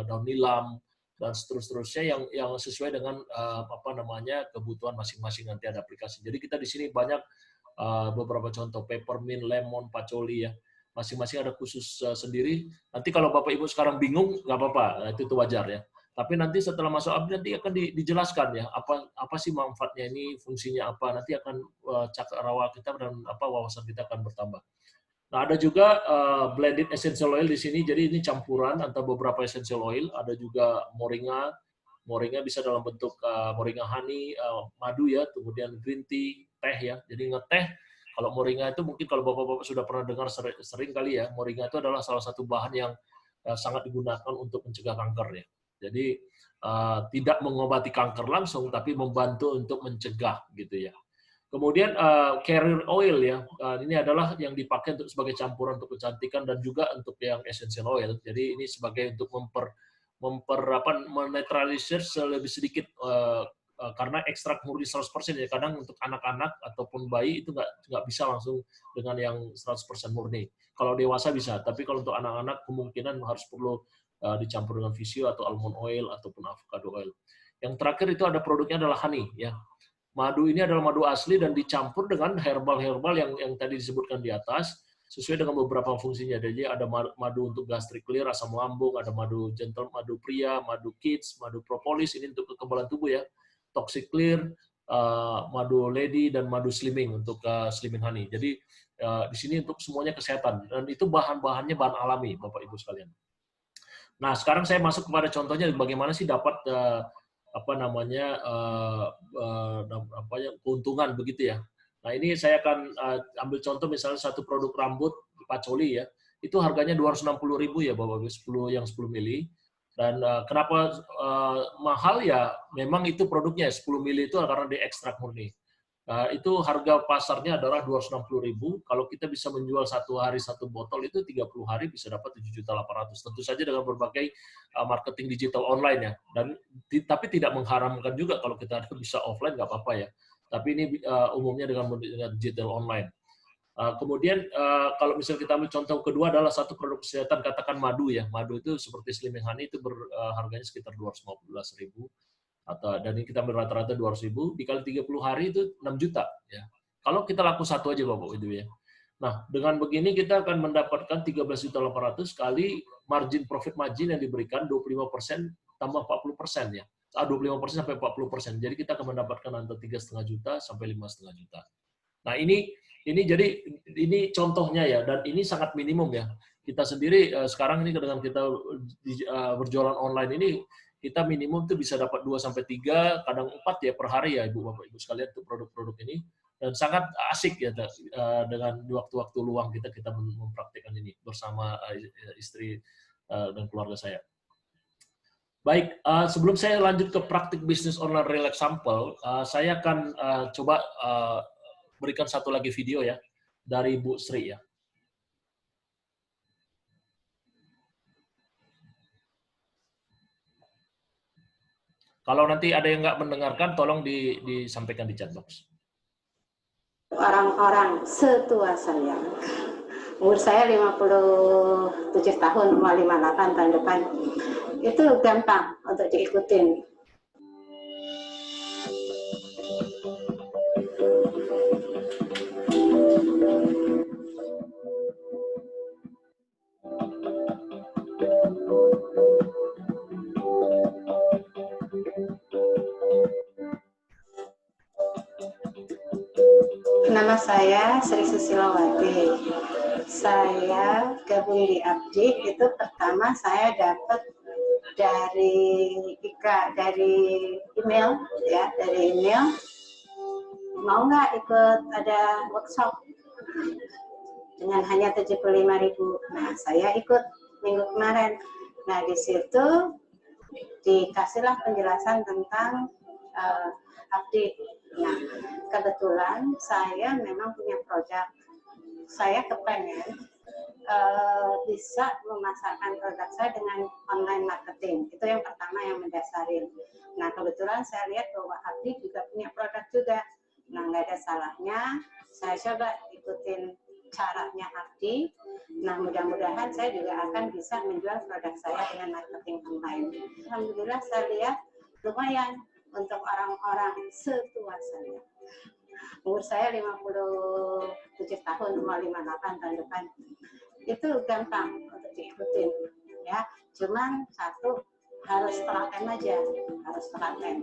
daun nilam dan seterusnya yang sesuai dengan apa namanya kebutuhan masing-masing, nanti ada aplikasi. Jadi kita di sini banyak beberapa contoh peppermint, lemon, patchouli ya. Masing-masing ada khusus sendiri. Nanti kalau Bapak Ibu sekarang bingung nggak apa-apa, itu wajar ya. Tapi nanti setelah masuk update nanti akan dijelaskan ya apa sih manfaatnya ini, fungsinya apa. Nanti akan cakrawala kita dan wawasan kita akan bertambah. Nah, ada juga blended essential oil di sini. Jadi ini campuran antara beberapa essential oil. Ada juga moringa. Moringa bisa dalam bentuk moringa honey, madu ya, kemudian green tea, teh ya. Jadi ngeteh. Kalau moringa itu mungkin kalau Bapak-bapak sudah pernah dengar sering kali ya, moringa itu adalah salah satu bahan yang sangat digunakan untuk mencegah kanker ya. Jadi tidak mengobati kanker langsung, tapi membantu untuk mencegah gitu ya. Kemudian carrier oil ya, ini adalah yang dipakai untuk sebagai campuran untuk kecantikan dan juga untuk yang essential oil. Jadi ini sebagai untuk menetralisir lebih sedikit karena ekstrak murni 100% ya. Kadang untuk anak-anak ataupun bayi itu nggak bisa langsung dengan yang 100% murni. Kalau dewasa bisa, tapi kalau untuk anak-anak kemungkinan harus perlu dicampur dengan visio atau almond oil ataupun avocado oil. Yang terakhir itu ada produknya adalah honey ya. Madu ini adalah madu asli dan dicampur dengan herbal-herbal yang tadi disebutkan di atas, sesuai dengan beberapa fungsinya. Jadi ada madu untuk gastric clear, asam lambung, ada madu gentle, madu pria, madu kids, madu propolis, ini untuk kekebalan tubuh ya, toxic clear, madu lady, dan madu slimming untuk slimming honey. Jadi di sini untuk semuanya kesehatan, dan itu bahan-bahannya bahan alami, Bapak Ibu sekalian. Nah, sekarang saya masuk kepada contohnya bagaimana sih dapat keuntungan begitu ya. Nah, ini saya akan ambil contoh misalnya satu produk rambut patchouli ya. Itu harganya 260.000 ya Bapak Ibu, yang 10 mili. Dan kenapa mahal ya? Memang itu produknya 10 mili itu karena diekstrak murni. Itu harga pasarnya adalah 260.000. Kalau kita bisa menjual satu hari satu botol itu 30 hari bisa dapat 7.800.000. Tentu saja dengan berbagai marketing digital online ya. Dan tapi tidak mengharamkan juga kalau kita bisa offline nggak apa-apa ya. Tapi ini umumnya dengan digital online. Kemudian kalau misalnya kita ambil contoh kedua adalah satu produk kesehatan, katakan madu ya. Madu itu seperti slimming honey itu harganya sekitar 215.000. Dan ini kita ambil rata-rata 200.000 dikali 30 hari itu 6 juta ya. Kalau kita laku satu aja Bapak itu ya. Nah, dengan begini kita akan mendapatkan 13.800 kali profit margin yang diberikan 25% tambah 40% ya. 25% sampai 40%. Jadi kita akan mendapatkan antara 3,5 juta sampai 5,5 juta. Nah, ini jadi ini contohnya ya, dan ini sangat minimum ya. Kita sendiri sekarang ini dengan kita berjualan online ini, kita minimum tuh bisa dapat 2-3, kadang 4 ya per hari ya Ibu Bapak Ibu sekalian untuk produk-produk ini, dan sangat asik ya dengan waktu-waktu luang kita mempraktikkan ini bersama istri dan keluarga saya. Baik, sebelum saya lanjut ke praktik bisnis online real example, saya akan coba berikan satu lagi video ya dari Bu Sri ya. Kalau nanti ada yang nggak mendengarkan, tolong disampaikan di chat box. Orang-orang setua saya, umur saya 57 tahun, mau 58 tahun depan, itu gampang untuk diikutin. Nama saya Sri Susilawati. Saya gabung di Abdi itu pertama saya dapat dari email ya, mau nggak ikut ada workshop. dengan hanya 75.000. Nah, saya ikut minggu kemarin. Nah, di situ dikasihlah penjelasan tentang update. Nah, kebetulan saya memang punya produk. Saya kepengen bisa memasarkan produk saya dengan online marketing. Itu yang pertama yang mendasari. Nah, kebetulan saya lihat bahwa Abdi juga punya produk juga. Nah, nggak ada salahnya saya coba ikutin caranya Abdi. Nah, mudah-mudahan saya juga akan bisa menjual produk saya dengan marketing online. Alhamdulillah saya lihat lumayan untuk orang-orang setua saya. Umur saya 57 tahun, mau 58 tahun depan. Itu gampang untuk diikutin, ya. Cuman satu, harus telaten aja, harus telaten.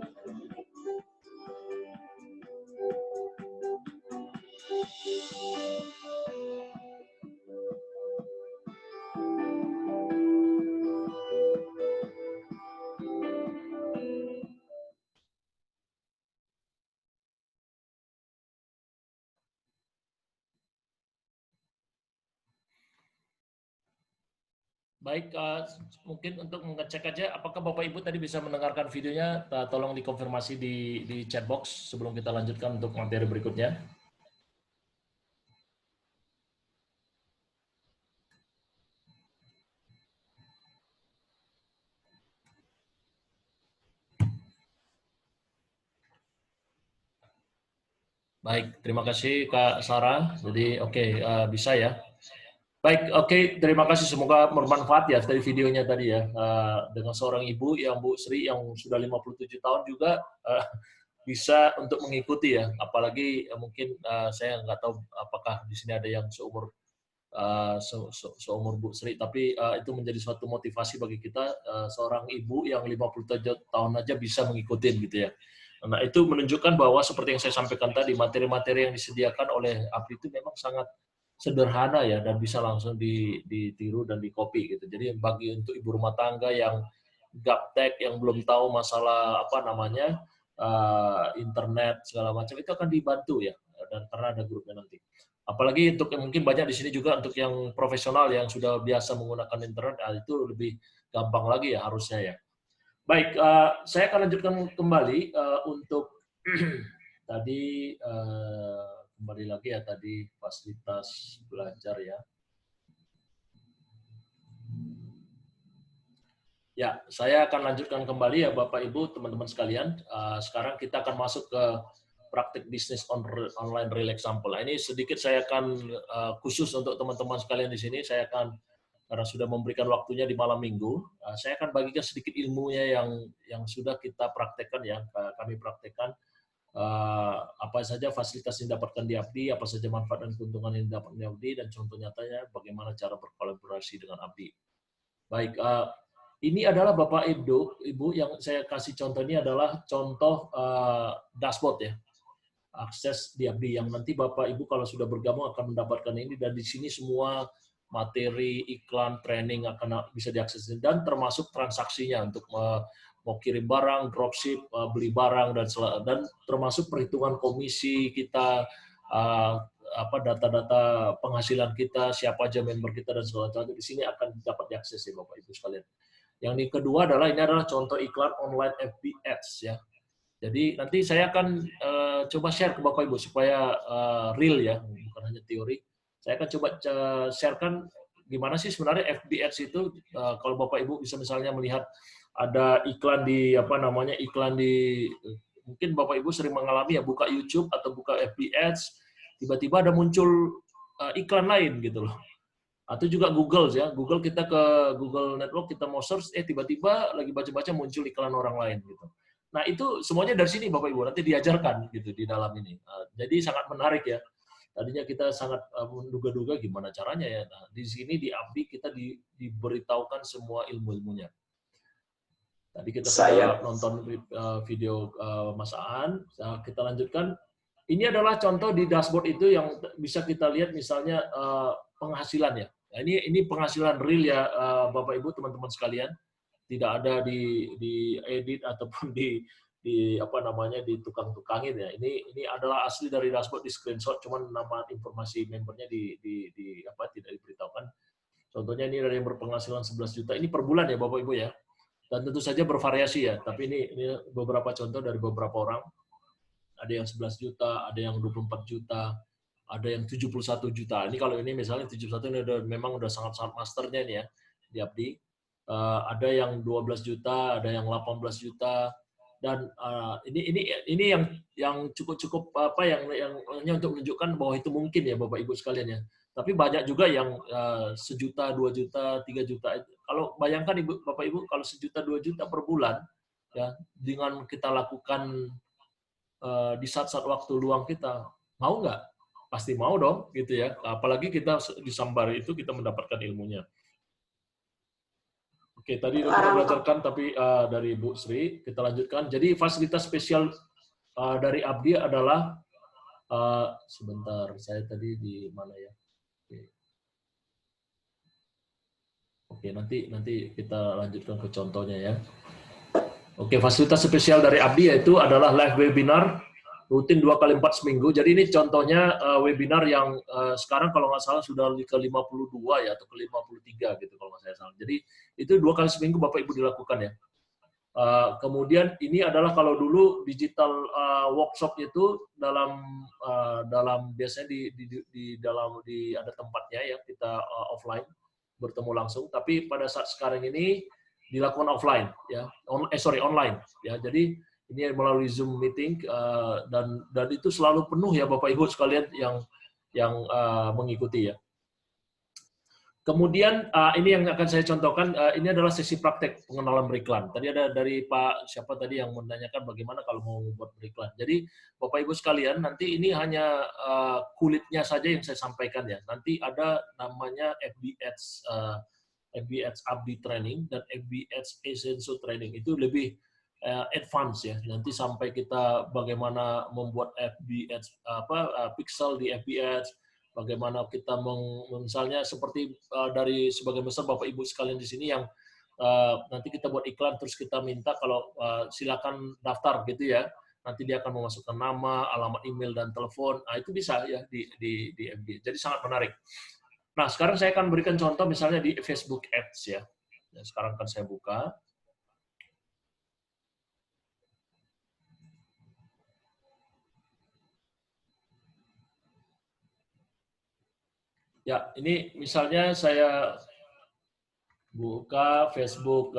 Baik, mungkin untuk mengecek aja, apakah Bapak Ibu tadi bisa mendengarkan videonya? Tolong dikonfirmasi di chat box sebelum kita lanjutkan untuk materi berikutnya. Baik, terima kasih Kak Sarah. Jadi oke, bisa ya. Baik, oke, terima kasih. Semoga bermanfaat ya dari videonya tadi ya. Dengan seorang ibu yang Bu Sri yang sudah 57 tahun juga bisa untuk mengikuti ya. Apalagi mungkin saya nggak tahu apakah di sini ada yang seumur Bu Sri, tapi itu menjadi suatu motivasi bagi kita, seorang ibu yang 57 tahun aja bisa mengikuti gitu ya. Nah, itu menunjukkan bahwa seperti yang saya sampaikan tadi, materi-materi yang disediakan oleh Abdi itu memang sangat sederhana ya, dan bisa langsung ditiru dan di-copy gitu. Jadi bagi untuk ibu rumah tangga yang gaptek, yang belum tahu masalah apa namanya internet segala macam, itu akan dibantu ya, dan karena ada grupnya nanti. Apalagi untuk yang mungkin banyak di sini juga untuk yang profesional yang sudah biasa menggunakan internet, itu lebih gampang lagi ya harusnya ya. Baik, saya akan lanjutkan kembali untuk tadi kembali lagi ya tadi fasilitas belajar ya. Ya, saya akan lanjutkan kembali ya Bapak Ibu, teman-teman sekalian. Sekarang kita akan masuk ke praktik bisnis online real example. Ini sedikit saya akan khusus untuk teman-teman sekalian di sini, saya akan karena sudah memberikan waktunya di malam minggu, saya akan bagikan sedikit ilmunya yang sudah kita praktekkan ya, kami praktekkan apa saja fasilitas yang didapatkan di Abdi, apa saja manfaat dan keuntungan yang didapatkan di Abdi, dan contoh nyatanya bagaimana cara berkolaborasi dengan Abdi. Baik, ini adalah Bapak Ibu yang saya kasih contoh ini adalah contoh dashboard ya, akses di Abdi yang nanti Bapak Ibu kalau sudah bergabung akan mendapatkan ini, dan di sini semua materi, iklan, training akan bisa diakses dan termasuk transaksinya untuk mau kirim barang, dropship, beli barang dan termasuk perhitungan komisi kita, apa data-data penghasilan kita, siapa aja member kita dan segala macam di sini akan dapat diakses ya Bapak Ibu sekalian. Yang kedua adalah ini adalah contoh iklan online FB Ads ya. Jadi nanti saya akan coba share ke Bapak Ibu supaya real ya, bukan hanya teori. Saya akan coba sharekan gimana sih sebenarnya FB Ads itu, kalau Bapak Ibu bisa misalnya melihat ada iklan di apa namanya iklan di mungkin Bapak Ibu sering mengalami ya, buka YouTube atau buka FB Ads tiba-tiba ada muncul iklan lain gitu loh. Atau juga Google ya, Google kita ke Google Network kita mau search tiba-tiba lagi baca-baca muncul iklan orang lain gitu. Nah, itu semuanya dari sini Bapak Ibu nanti diajarkan gitu di dalam ini. Jadi sangat menarik ya. Tadinya kita sangat menduga-duga gimana caranya ya. Nah, di sini di Abdi kita diberitahukan semua ilmu-ilmunya. Tadi kita sudah nonton video Mas Aan, kita lanjutkan. Ini adalah contoh di dashboard itu yang bisa kita lihat misalnya penghasilan ya. Nah, ini penghasilan real ya Bapak Ibu teman-teman sekalian. Tidak ada di edit ataupun apa namanya di tukang-tukangin ya. Ini adalah asli dari dashboard di screenshot, cuman nama informasi membernya di apa tidak diberitahukan. Contohnya ini dari yang berpenghasilan 11 juta. Ini per bulan ya Bapak Ibu ya. Dan tentu saja bervariasi ya. Tapi ini beberapa contoh dari beberapa orang. Ada yang 11 juta, ada yang 24 juta, ada yang 71 juta. Ini kalau ini misalnya 71 ini memang udah sangat-sangat masternya nih ya di Abdi. Ada yang 12 juta, ada yang 18 juta. Dan ini yang cukup apa yang hanya untuk menunjukkan bahwa itu mungkin ya Bapak Ibu sekalian ya. Tapi banyak juga yang 1 juta, 2 juta, 3 juta. Kalau bayangkan Ibu Bapak Ibu kalau 1 juta, 2 juta per bulan ya dengan kita lakukan di saat-saat waktu luang kita, mau nggak? Pasti mau dong gitu ya. Apalagi kita disambar itu kita mendapatkan ilmunya. Oke, tadi kita belajarkan tapi dari Bu Sri, kita lanjutkan. Jadi fasilitas spesial dari Abdi adalah sebentar, saya tadi di mana ya? Oke, nanti kita lanjutkan ke contohnya ya. Oke, fasilitas spesial dari Abdi yaitu adalah live webinar rutin 2 kali 4 seminggu. Jadi ini contohnya webinar yang sekarang kalau nggak salah sudah ke 52 ya atau ke 53 gitu kalau nggak salah. Jadi itu 2 kali seminggu Bapak Ibu dilakukan ya. Kemudian ini adalah kalau dulu digital workshop itu dalam biasanya di ada tempatnya ya kita offline bertemu langsung. Tapi pada saat sekarang ini dilakukan offline ya, online ya. Jadi ini melalui Zoom meeting dan itu selalu penuh ya Bapak Ibu sekalian yang mengikuti ya. Kemudian ini yang akan saya contohkan, ini adalah sesi praktek pengenalan beriklan. Tadi ada dari Pak siapa tadi yang menanyakan bagaimana kalau mau membuat beriklan. Jadi Bapak Ibu sekalian, nanti ini hanya kulitnya saja yang saya sampaikan ya. Nanti ada namanya FB Ads Abdi Training dan FB Ads Essential Training. Itu lebih advance ya. Nanti sampai kita bagaimana membuat FB Ads pixel di FB Ads, bagaimana kita misalnya seperti dari sebagian besar Bapak Ibu sekalian di sini yang nanti kita buat iklan terus kita minta kalau silakan daftar gitu ya. Nanti dia akan memasukkan nama, alamat email dan telepon. Nah, itu bisa ya di FB. Jadi sangat menarik. Nah, sekarang saya akan berikan contoh misalnya di Facebook Ads ya. Nah, sekarang akan saya buka. Ya, ini misalnya saya buka Facebook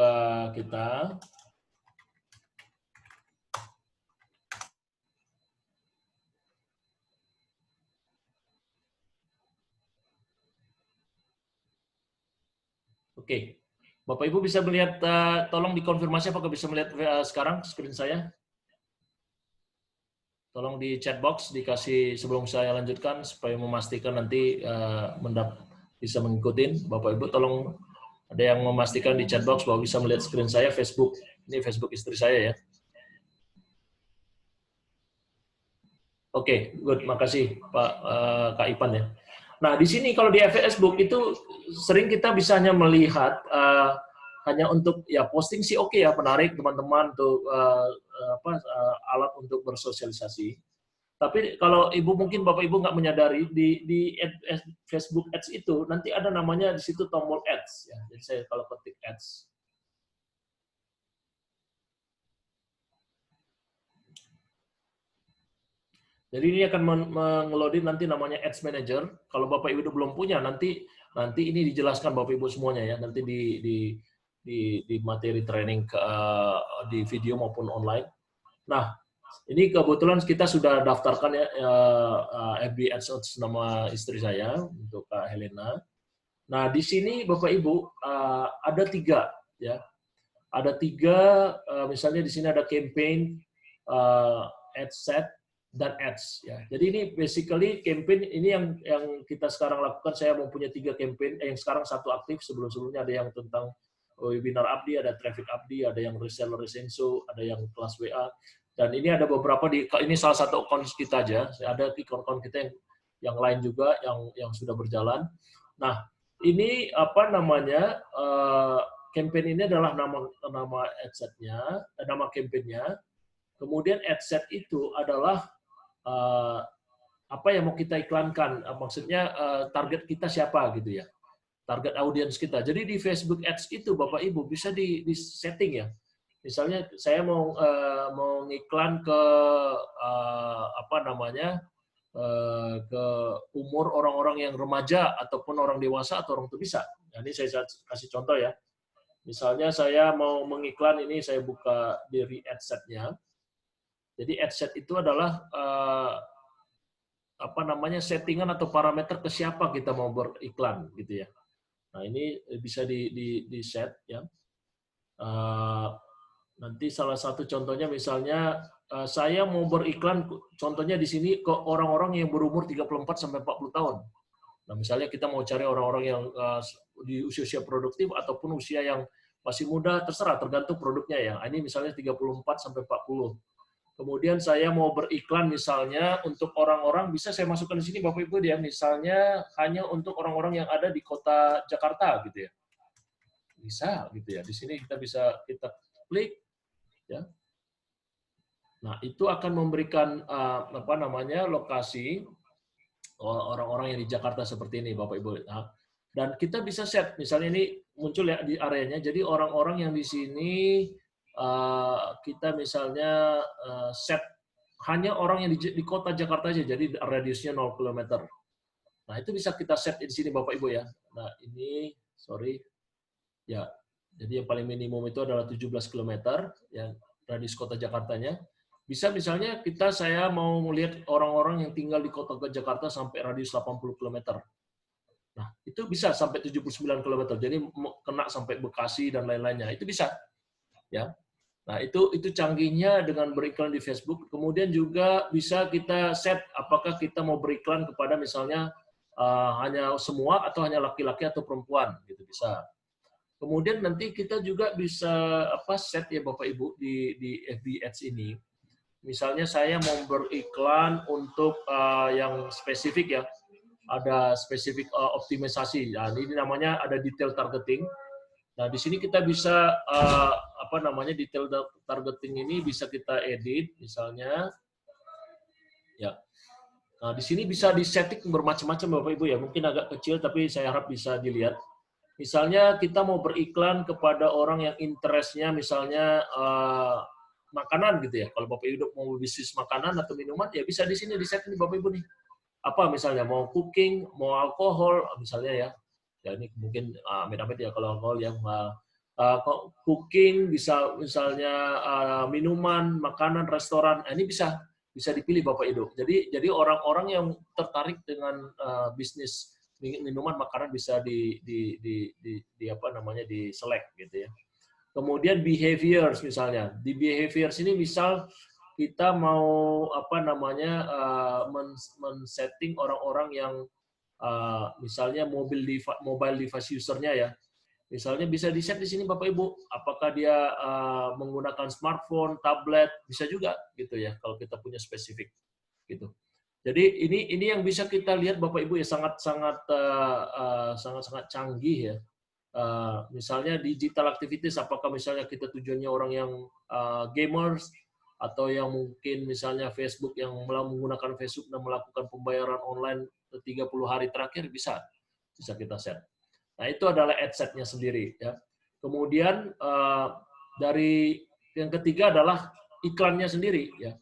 kita. Oke, Bapak Ibu bisa melihat, tolong dikonfirmasi apakah bisa melihat sekarang screen saya? Tolong di chat box dikasih sebelum saya lanjutkan supaya memastikan nanti bisa mengikuti. Bapak Ibu tolong ada yang memastikan di chat box bahwa bisa melihat screen saya Facebook. Ini Facebook istri saya ya. Oke, good, makasih Pak Kak Ipan ya. Nah di sini kalau di Facebook itu sering kita bisa hanya melihat hanya untuk ya posting sih oke ya, menarik teman-teman untuk alat untuk bersosialisasi. Tapi kalau Ibu mungkin Bapak Ibu nggak menyadari di Facebook Ads itu nanti ada namanya di situ tombol Ads ya. Jadi saya kalau ketik Ads. Jadi ini akan mengeloadin nanti namanya Ads Manager. Kalau Bapak Ibu belum punya nanti ini dijelaskan Bapak Ibu semuanya ya. Nanti di materi training di video maupun online. Nah, ini kebetulan kita sudah daftarkan ya FB Ads nama istri saya untuk Kak Helena. Nah, di sini Bapak Ibu ada 3 ya. Ada 3 misalnya di sini ada campaign, ad set dan ads ya. Jadi ini basically campaign ini yang kita sekarang lakukan. Saya mempunyai 3 campaign yang sekarang 1 aktif. Sebelum-sebelumnya ada yang tentang webinar Abdi, ada traffic Abdi, ada yang reseller Resenso, ada yang kelas WA. Dan ini ada beberapa ini salah satu account kita aja. Ada account kita yang lain juga yang sudah berjalan. Nah, ini apa namanya? Campaign ini adalah nama adsetnya, nama campaignnya. Kemudian adset itu adalah apa yang mau kita iklankan, maksudnya target kita siapa gitu ya, target audiens kita. Jadi di Facebook Ads itu Bapak Ibu bisa di setting ya. Misalnya saya mau ngiklan ke apa namanya, ke umur orang-orang yang remaja ataupun orang dewasa atau orang tua bisa. Nah, ini saya kasih contoh ya. Misalnya saya mau mengiklan ini, saya buka dari adset-nya. Jadi adset itu adalah apa namanya, settingan atau parameter ke siapa kita mau beriklan gitu ya. Nah, ini bisa di set ya. Nanti salah satu contohnya misalnya saya mau beriklan, contohnya di sini ke orang-orang yang berumur 34 sampai 40 tahun. Nah, misalnya kita mau cari orang-orang yang di usia produktif ataupun usia yang masih muda, terserah, tergantung produknya ya. Ini misalnya 34 sampai 40. Kemudian saya mau beriklan misalnya untuk orang-orang, bisa saya masukkan di sini Bapak Ibu ya, misalnya hanya untuk orang-orang yang ada di kota Jakarta gitu ya. Bisa gitu ya. Di sini kita bisa klik ya. Nah, itu akan memberikan apa namanya, lokasi orang-orang yang di Jakarta seperti ini Bapak Ibu. Nah, dan kita bisa set, misalnya ini muncul ya di areanya. Jadi orang-orang yang di sini kita misalnya set hanya orang yang di kota Jakarta aja, jadi radiusnya 0 km. Nah, itu bisa kita set di sini Bapak Ibu ya. Nah, ini sorry ya. Jadi yang paling minimum itu adalah 17 km yang radius kota Jakartanya. Bisa misalnya saya mau melihat orang-orang yang tinggal di kota Jakarta sampai radius 80 km. Nah, itu bisa sampai 79 km. Jadi kena sampai Bekasi dan lain-lainnya. Itu bisa. Ya. Nah, itu canggihnya dengan beriklan di Facebook. Kemudian juga bisa kita set apakah kita mau beriklan kepada misalnya hanya semua atau hanya laki-laki atau perempuan, gitu bisa. Kemudian nanti kita juga bisa set ya Bapak Ibu di FB Ads ini. Misalnya saya mau beriklan untuk yang spesifik ya. Ada spesifik optimisasi. Nah, ini namanya ada detail targeting. Nah, di sini kita bisa apa namanya, detail targeting ini bisa kita edit misalnya ya. Nah, di sini bisa disetting bermacam-macam Bapak Ibu ya. Mungkin agak kecil tapi saya harap bisa dilihat. Misalnya kita mau beriklan kepada orang yang interest-nya misalnya makanan gitu ya. Kalau Bapak Ibu mau bisnis makanan atau minuman ya bisa di sini disetting Bapak Ibu nih. Apa misalnya mau cooking, mau alkohol misalnya ya. Ya ini mungkin amit-amit ya kalau alkohol yang cooking, bisa misalnya minuman, makanan, restoran, ini bisa dipilih Bapak Ibu. Jadi orang-orang yang tertarik dengan bisnis minuman, makanan bisa di apa namanya, di select gitu ya. Kemudian behaviors misalnya. Di behaviors ini misal kita mau apa namanya men-setting orang-orang yang misalnya mobile device user-nya ya. Misalnya bisa di-set di sini Bapak Ibu, apakah dia menggunakan smartphone, tablet, bisa juga gitu ya kalau kita punya spesifik gitu. Jadi ini yang bisa kita lihat Bapak Ibu ya, sangat-sangat canggih ya. Misalnya digital activities, apakah misalnya kita tujuannya orang yang gamers atau yang mungkin misalnya Facebook yang menggunakan Facebook dan melakukan pembayaran online 30 hari terakhir, bisa kita set. Nah, itu adalah adset-nya sendiri ya. Kemudian dari yang ketiga adalah iklannya sendiri ya.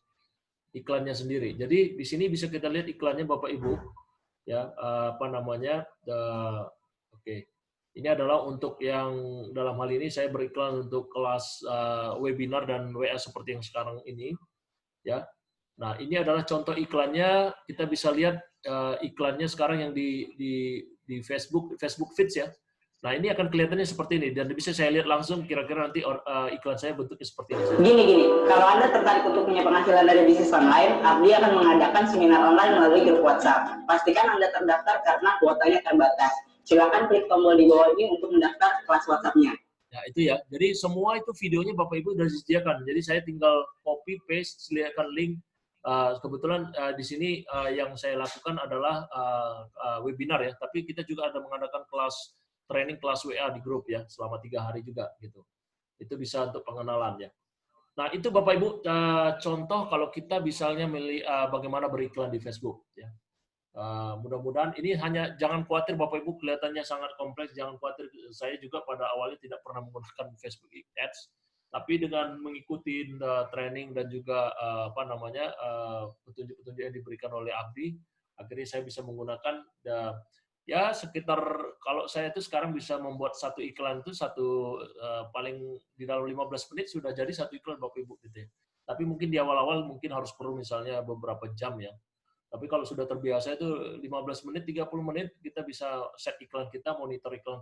Iklannya sendiri. Jadi di sini bisa kita lihat iklannya Bapak Ibu ya, apa namanya? Oke. Ini adalah untuk yang dalam hal ini saya beriklan untuk kelas webinar dan WA seperti yang sekarang ini ya. Nah, ini adalah contoh iklannya. Kita bisa lihat iklannya sekarang yang di Facebook Feeds ya. Nah, ini akan kelihatannya seperti ini dan bisa saya lihat langsung kira-kira nanti iklan saya bentuknya seperti ini. Gini, kalau Anda tertarik untuk punya penghasilan dari bisnis online, Abdi akan mengadakan seminar online melalui grup WhatsApp. Pastikan Anda terdaftar karena kuotanya terbatas. Silakan klik tombol di bawah ini untuk mendaftar kelas WhatsApp-nya. Ya, itu ya. Jadi semua itu videonya Bapak Ibu sudah disediakan. Jadi saya tinggal copy paste, sediakan link. Kebetulan di sini yang saya lakukan adalah webinar ya, tapi kita juga ada mengadakan training kelas WA di grup ya selama 3 hari juga gitu. Itu bisa untuk pengenalan ya. Nah, itu Bapak Ibu contoh kalau kita misalnya milih bagaimana beriklan di Facebook ya. Mudah-mudahan ini hanya, jangan khawatir Bapak Ibu kelihatannya sangat kompleks, jangan khawatir, saya juga pada awalnya tidak pernah menggunakan Facebook Ads, tapi dengan mengikuti training dan juga petunjuk-petunjuk yang diberikan oleh Abdi, akhirnya saya bisa menggunakan ya sekitar, kalau saya itu sekarang bisa membuat satu iklan itu paling di dalam 15 menit sudah jadi satu iklan Bapak Ibu gitu ya. Tapi mungkin di awal-awal mungkin harus perlu misalnya beberapa jam ya. Tapi kalau sudah terbiasa itu 15 menit, 30 menit kita bisa set iklan kita, monitor iklan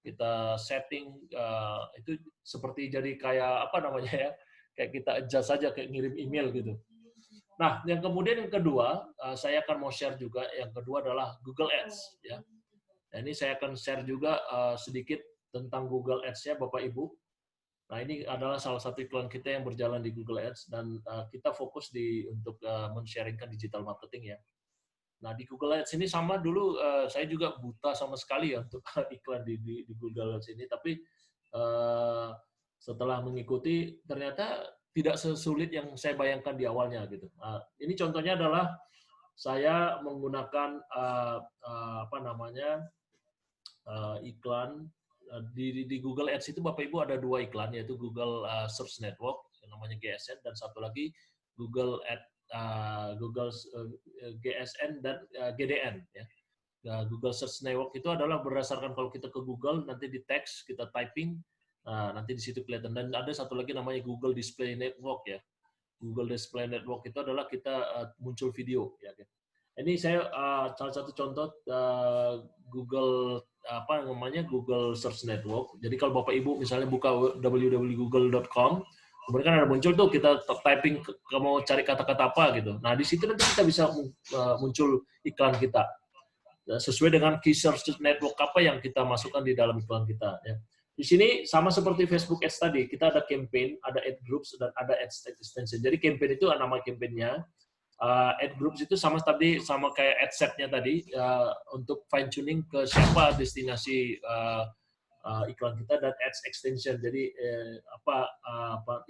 kita setting, itu seperti jadi kayak apa namanya ya, kayak kita adjust saja, kayak ngirim email gitu. Nah, yang kemudian yang kedua, saya akan mau share juga, yang kedua adalah Google Ads ya. Nah, ini saya akan share juga sedikit tentang Google Ads-nya Bapak Ibu. Nah, ini adalah salah satu iklan kita yang berjalan di Google Ads, dan kita fokus untuk men-sharingkan digital marketing ya. Nah, di Google Ads ini sama dulu, saya juga buta sama sekali ya untuk iklan di Google Ads ini, tapi setelah mengikuti ternyata tidak sesulit yang saya bayangkan di awalnya gitu. Nah, ini contohnya adalah saya menggunakan iklan di Google Ads itu Bapak Ibu ada dua iklan, yaitu Google Search Network yang namanya GSN, dan satu lagi Google GSN dan GDN ya. Nah, Google Search Network itu adalah berdasarkan kalau kita ke Google nanti di teks kita typing, nanti di situ kelihatan, dan ada satu lagi namanya Google Display Network ya. Google Display Network itu adalah kita muncul video ya. Ini saya salah satu contoh Google Google Search Network. Jadi kalau Bapak Ibu misalnya buka www.google.com, kemudian kan ada muncul tuh kita typing mau cari kata-kata apa gitu. Nah, di situ nanti kita bisa muncul iklan kita sesuai dengan key search network apa yang kita masukkan di dalam iklan kita ya. Di sini sama seperti Facebook Ads tadi, kita ada campaign, ada ad groups, dan ada ad extension. Jadi campaign itu nama campaignnya, ad groups itu sama kayak ad setnya tadi, untuk fine tuning ke siapa destinasi iklan kita, dan ads extension. Jadi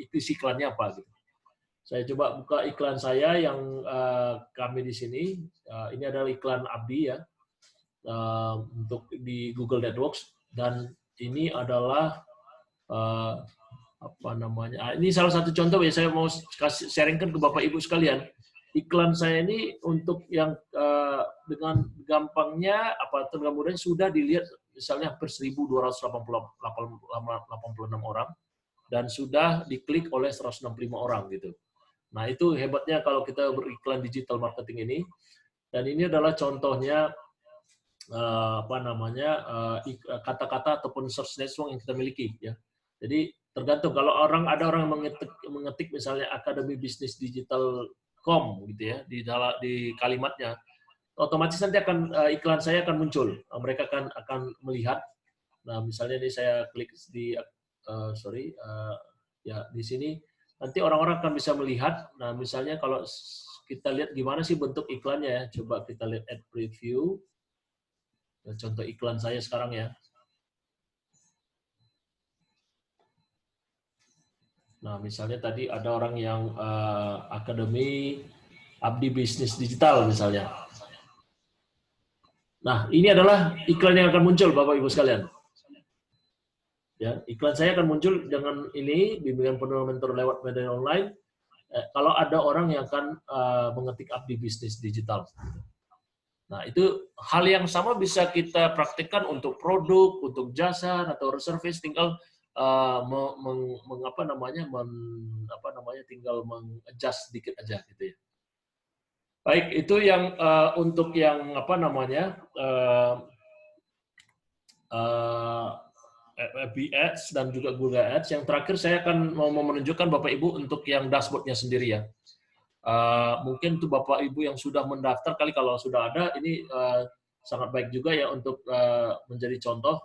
isi iklannya apa gitu. Saya coba buka iklan saya yang kami di sini. Ini adalah iklan Abdi ya, untuk di Google AdWords, dan ini adalah ini salah satu contoh ya, saya mau kasih sharingkan ke Bapak Ibu sekalian. Iklan saya ini untuk yang dengan gampangnya mudah sudah dilihat misalnya hampir 1.286 orang, dan sudah diklik oleh 165 orang gitu. Nah, itu hebatnya kalau kita beriklan digital marketing ini. Dan ini adalah contohnya kata-kata ataupun search network yang kita miliki ya. Jadi tergantung, kalau ada orang mengetik misalnya akademibisnisdigital.com gitu ya di kalimatnya, otomatis nanti iklan saya akan muncul. Mereka akan melihat. Nah, misalnya ini saya klik di di sini nanti orang-orang akan bisa melihat. Nah, misalnya kalau kita lihat gimana sih bentuk iklannya ya. Coba kita lihat ad preview. Contoh iklan saya sekarang ya. Nah, misalnya tadi ada orang yang Akademi Abdi Bisnis Digital misalnya. Nah, ini adalah iklan yang akan muncul Bapak Ibu sekalian. Ya, iklan saya akan muncul dengan ini, bimbingan penuh mentor lewat media online. Kalau ada orang yang akan mengetik Abdi Bisnis Digital. Nah, itu hal yang sama bisa kita praktikkan untuk produk, untuk jasa atau service, tinggal tinggal mengadjust sedikit aja gitu ya. Baik, itu yang untuk yang FB Ads dan juga Google Ads. Yang terakhir saya akan mau menunjukkan Bapak Ibu untuk yang dashboardnya sendiri ya. Mungkin untuk Bapak Ibu yang sudah mendaftar kali, kalau sudah ada ini sangat baik juga ya untuk menjadi contoh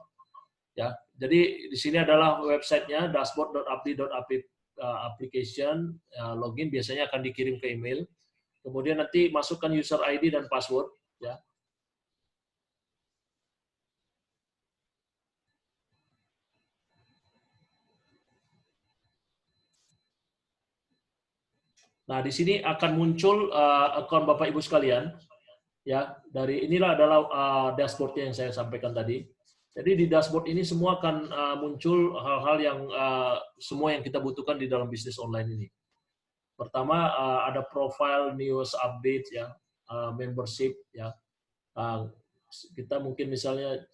ya. Jadi di sini adalah websitenya dashboard.abdi.application, login biasanya akan dikirim ke email, kemudian nanti masukkan user ID dan password ya. Nah, di sini akan muncul akun Bapak Ibu sekalian. Ya, dari inilah adalah dashboard-nya yang saya sampaikan tadi. Jadi di dashboard ini semua akan muncul hal-hal yang semua yang kita butuhkan di dalam bisnis online ini. Pertama ada profile, news, update, ya, membership, ya. Kita mungkin misalnya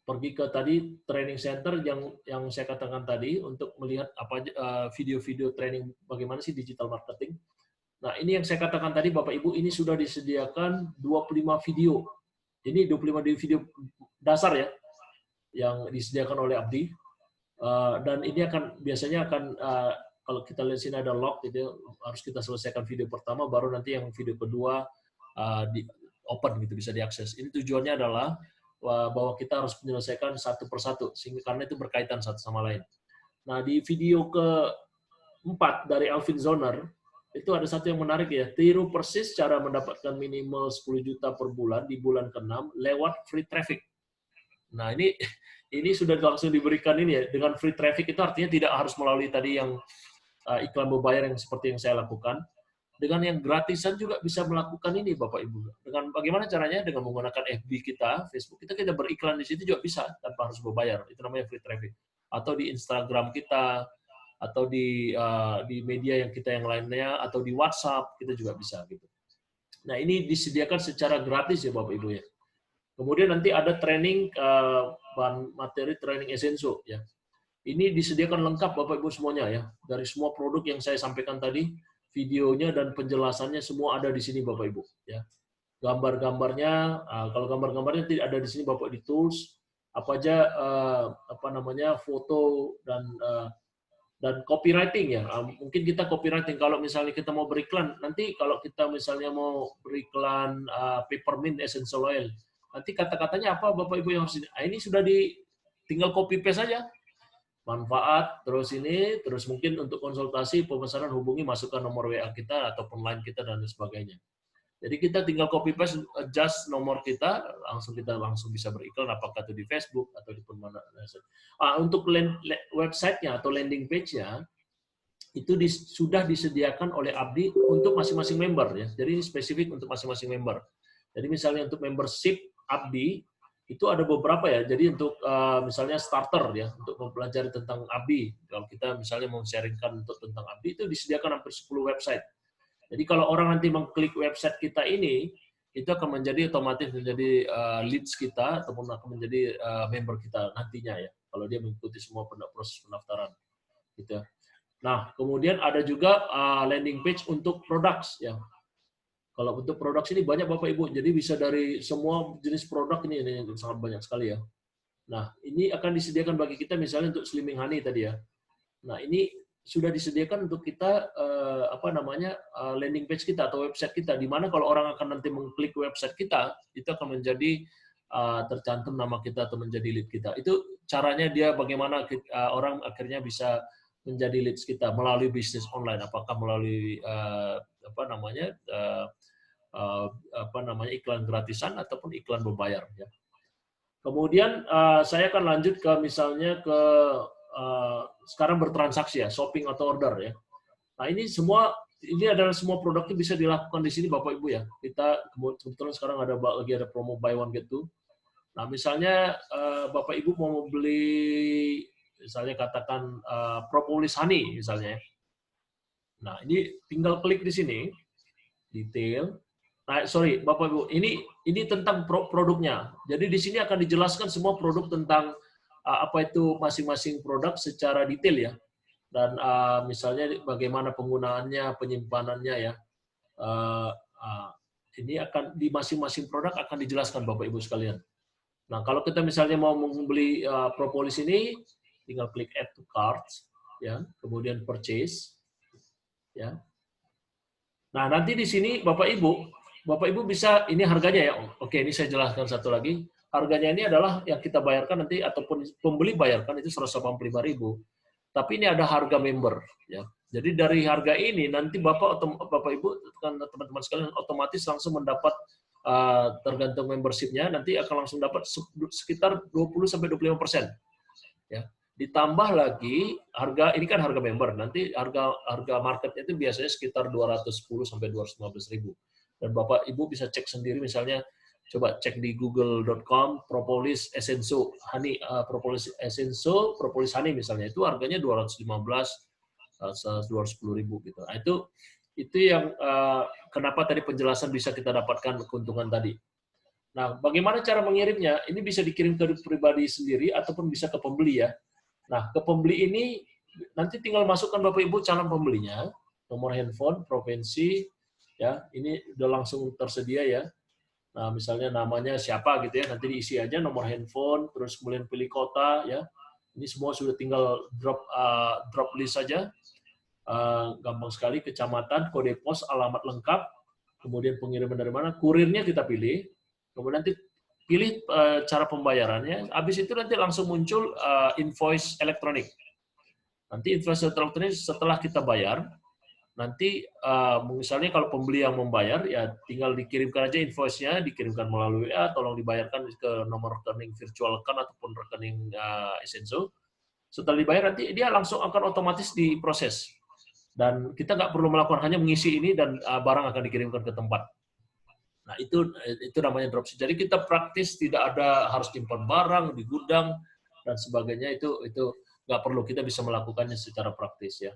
pergi ke tadi training center yang saya katakan tadi untuk melihat apa video-video training bagaimana sih digital marketing. Nah, ini yang saya katakan tadi Bapak Ibu, ini sudah disediakan 25 video. Ini 25 video dasar ya yang disediakan oleh Abdi. Dan ini biasanya akan kalau kita lihat sini ada log, gitu, harus kita selesaikan video pertama, baru nanti yang video kedua di open gitu, bisa diakses. Ini tujuannya adalah bahwa kita harus menyelesaikan satu persatu, sehingga karena itu berkaitan satu sama lain. Nah, di video ke-4 dari Alvin Zoner, itu ada satu yang menarik ya, tiru persis cara mendapatkan minimal 10 juta per bulan di bulan ke-6 lewat free traffic. Nah, ini sudah langsung diberikan ini ya, dengan free traffic itu artinya tidak harus melalui tadi yang iklan berbayar yang seperti yang saya lakukan. Dengan yang gratisan juga bisa melakukan ini Bapak Ibu. Dengan bagaimana caranya? Dengan menggunakan FB kita, Facebook kita beriklan di situ juga bisa tanpa harus berbayar. Itu namanya free traffic. Atau di Instagram kita, atau di media yang kita yang lainnya, atau di WhatsApp kita juga bisa gitu. Nah, ini disediakan secara gratis ya Bapak Ibu ya. Kemudian nanti ada training materi training Essential ya. Ini disediakan lengkap Bapak Ibu semuanya ya. Dari semua produk yang saya sampaikan tadi, videonya dan penjelasannya semua ada di sini Bapak Ibu ya. Gambar-gambarnya, kalau gambar-gambarnya tidak ada di sini Bapak di tools, apa aja foto dan copywriting ya. Mungkin kita copywriting kalau misalnya kita mau beriklan, nanti kalau kita misalnya mau beriklan peppermint essential oil, nanti kata-katanya apa Bapak Ibu yang harus ini sudah tinggal copy paste saja. Manfaat, terus mungkin untuk konsultasi, pemesanan hubungi, masukkan nomor WA kita ataupun line kita dan sebagainya. Jadi kita tinggal copy paste, adjust nomor kita langsung bisa beriklan apakah itu di Facebook atau di mana. Untuk websitenya atau landing page-nya itu sudah disediakan oleh Abdi untuk masing-masing member ya. Jadi ini spesifik untuk masing-masing member. Jadi misalnya untuk membership Abdi itu ada beberapa ya. Jadi untuk misalnya starter ya, untuk mempelajari tentang Abdi. Kalau kita misalnya mau sharingkan tentang Abdi itu disediakan hampir 10 website. Jadi kalau orang nanti mengklik website kita ini, itu akan otomatis menjadi leads kita ataupun akan menjadi member kita nantinya ya. Kalau dia mengikuti semua proses pendaftaran. Gitu. Nah, kemudian ada juga landing page untuk products ya. Kalau untuk produk ini banyak Bapak Ibu, jadi bisa dari semua jenis produk ini sangat banyak sekali ya. Nah, ini akan disediakan bagi kita misalnya untuk Slimming Honey tadi ya. Nah, ini sudah disediakan untuk kita landing page kita atau website kita, di mana kalau orang akan nanti mengklik website kita, itu akan menjadi tercantum nama kita atau menjadi lead kita. Itu caranya dia bagaimana orang akhirnya bisa menjadi leads kita melalui bisnis online, apakah melalui iklan gratisan ataupun iklan berbayar ya. Kemudian saya akan lanjut ke misalnya ke sekarang bertransaksi ya, shopping atau order ya. Nah, ini adalah semua produknya bisa dilakukan di sini Bapak Ibu ya. Kita kebetulan sekarang lagi ada promo buy one get two. Nah, misalnya Bapak Ibu mau beli misalnya katakan propolis honey misalnya. Nah, ini tinggal klik di sini detail. Nah, sorry Bapak Ibu, ini tentang produknya. Jadi di sini akan dijelaskan semua produk tentang apa itu masing-masing produk secara detail ya. Dan misalnya bagaimana penggunaannya, penyimpanannya ya. Ini akan di masing-masing produk akan dijelaskan Bapak Ibu sekalian. Nah, kalau kita misalnya mau membeli propolis ini, tinggal klik add to cart ya, kemudian purchase ya. Nah, nanti di sini Bapak Ibu bisa, ini harganya ya. Oke, ini saya jelaskan satu lagi. Harganya ini adalah yang kita bayarkan nanti ataupun pembeli bayarkan itu 185.000. Tapi ini ada harga member ya. Jadi dari harga ini nanti Bapak Ibu teman-teman sekalian otomatis langsung mendapat tergantung membership-nya nanti akan langsung dapat sekitar 20-25% ya. Ditambah lagi harga, ini kan harga member, nanti harga marketnya itu biasanya sekitar 210 sampai 215.000. Dan Bapak Ibu bisa cek sendiri, misalnya coba cek di google.com propolis essenso honey, propolis essenso propolis honey misalnya, itu harganya 215 210.000 gitu. Nah, itu yang kenapa tadi penjelasan bisa kita dapatkan keuntungan tadi. Nah, bagaimana cara mengirimnya? Ini bisa dikirim ke pribadi sendiri ataupun bisa ke pembeli ya. Nah, ke pembeli ini nanti tinggal masukkan Bapak Ibu calon pembelinya, nomor handphone, provinsi, ya, ini udah langsung tersedia ya. Nah, misalnya namanya siapa gitu ya, nanti diisi aja nomor handphone, terus kemudian pilih kota ya. Ini semua sudah tinggal drop list saja. Gampang sekali, kecamatan, kode pos, alamat lengkap, kemudian pengiriman dari mana, kurirnya kita pilih, kemudian nanti pilih cara pembayarannya, habis itu nanti langsung muncul invoice elektronik. Nanti invoice elektronik setelah kita bayar, nanti misalnya kalau pembeli yang membayar, ya tinggal dikirimkan aja invoice-nya, dikirimkan melalui WA, tolong dibayarkan ke nomor rekening virtual account ataupun rekening Essenso. Setelah dibayar, nanti dia langsung akan otomatis diproses. Dan kita nggak perlu melakukan, hanya mengisi ini dan barang akan dikirimkan ke tempat. Nah, itu namanya dropship. Jadi kita praktis, tidak ada harus simpan barang di gudang dan sebagainya, itu nggak perlu, kita bisa melakukannya secara praktis ya.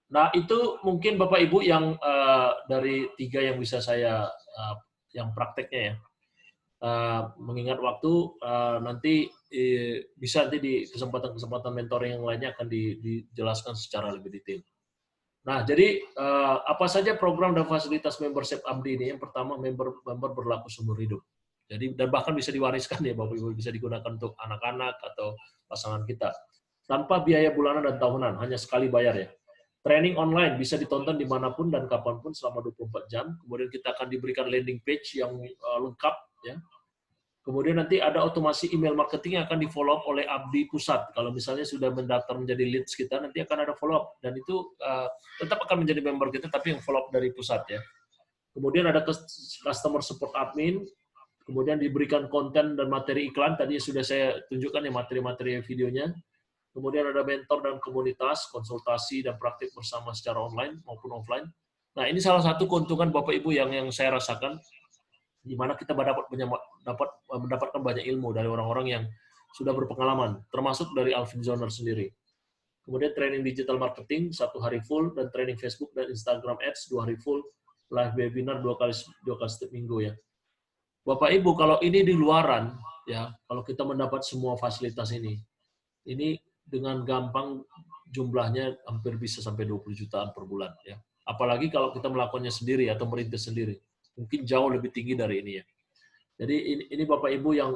Nah, itu mungkin Bapak Ibu yang dari 3 yang bisa saya yang prakteknya ya. Mengingat waktu, nanti bisa nanti di kesempatan-kesempatan mentoring yang lainnya akan dijelaskan secara lebih detail. Nah, jadi apa saja program dan fasilitas membership ABDI ini? Yang pertama, member berlaku seumur hidup. Jadi, dan bahkan bisa diwariskan ya Bapak Ibu, bisa digunakan untuk anak-anak atau pasangan kita. Tanpa biaya bulanan dan tahunan, hanya sekali bayar ya. Training online bisa ditonton dimanapun dan kapanpun selama 24 jam. Kemudian kita akan diberikan landing page yang lengkap ya. Kemudian nanti ada otomasi email marketing yang akan di-follow up oleh ABDI Pusat. Kalau misalnya sudah mendaftar menjadi leads kita, nanti akan ada follow up. Dan itu tetap akan menjadi member kita, tapi yang follow up dari pusat ya. Kemudian ada customer support admin. Kemudian diberikan konten dan materi iklan. Tadi sudah saya tunjukkan ya materi-materi videonya. Kemudian ada mentor dan komunitas, konsultasi dan praktik bersama secara online maupun offline. Nah, ini salah satu keuntungan Bapak Ibu yang saya rasakan, di mana kita mendapatkan banyak ilmu dari orang-orang yang sudah berpengalaman, termasuk dari Alvin Zoner sendiri. Kemudian training digital marketing 1 hari full, dan training Facebook dan Instagram Ads 2 hari full, live webinar 2 kali setiap minggu ya. Bapak Ibu, kalau ini di luaran, ya, kalau kita mendapat semua fasilitas ini dengan gampang jumlahnya hampir bisa sampai 20 jutaan per bulan ya. Apalagi kalau kita melakukannya sendiri atau merintis sendiri, mungkin jauh lebih tinggi dari ini ya. Jadi ini Bapak Ibu yang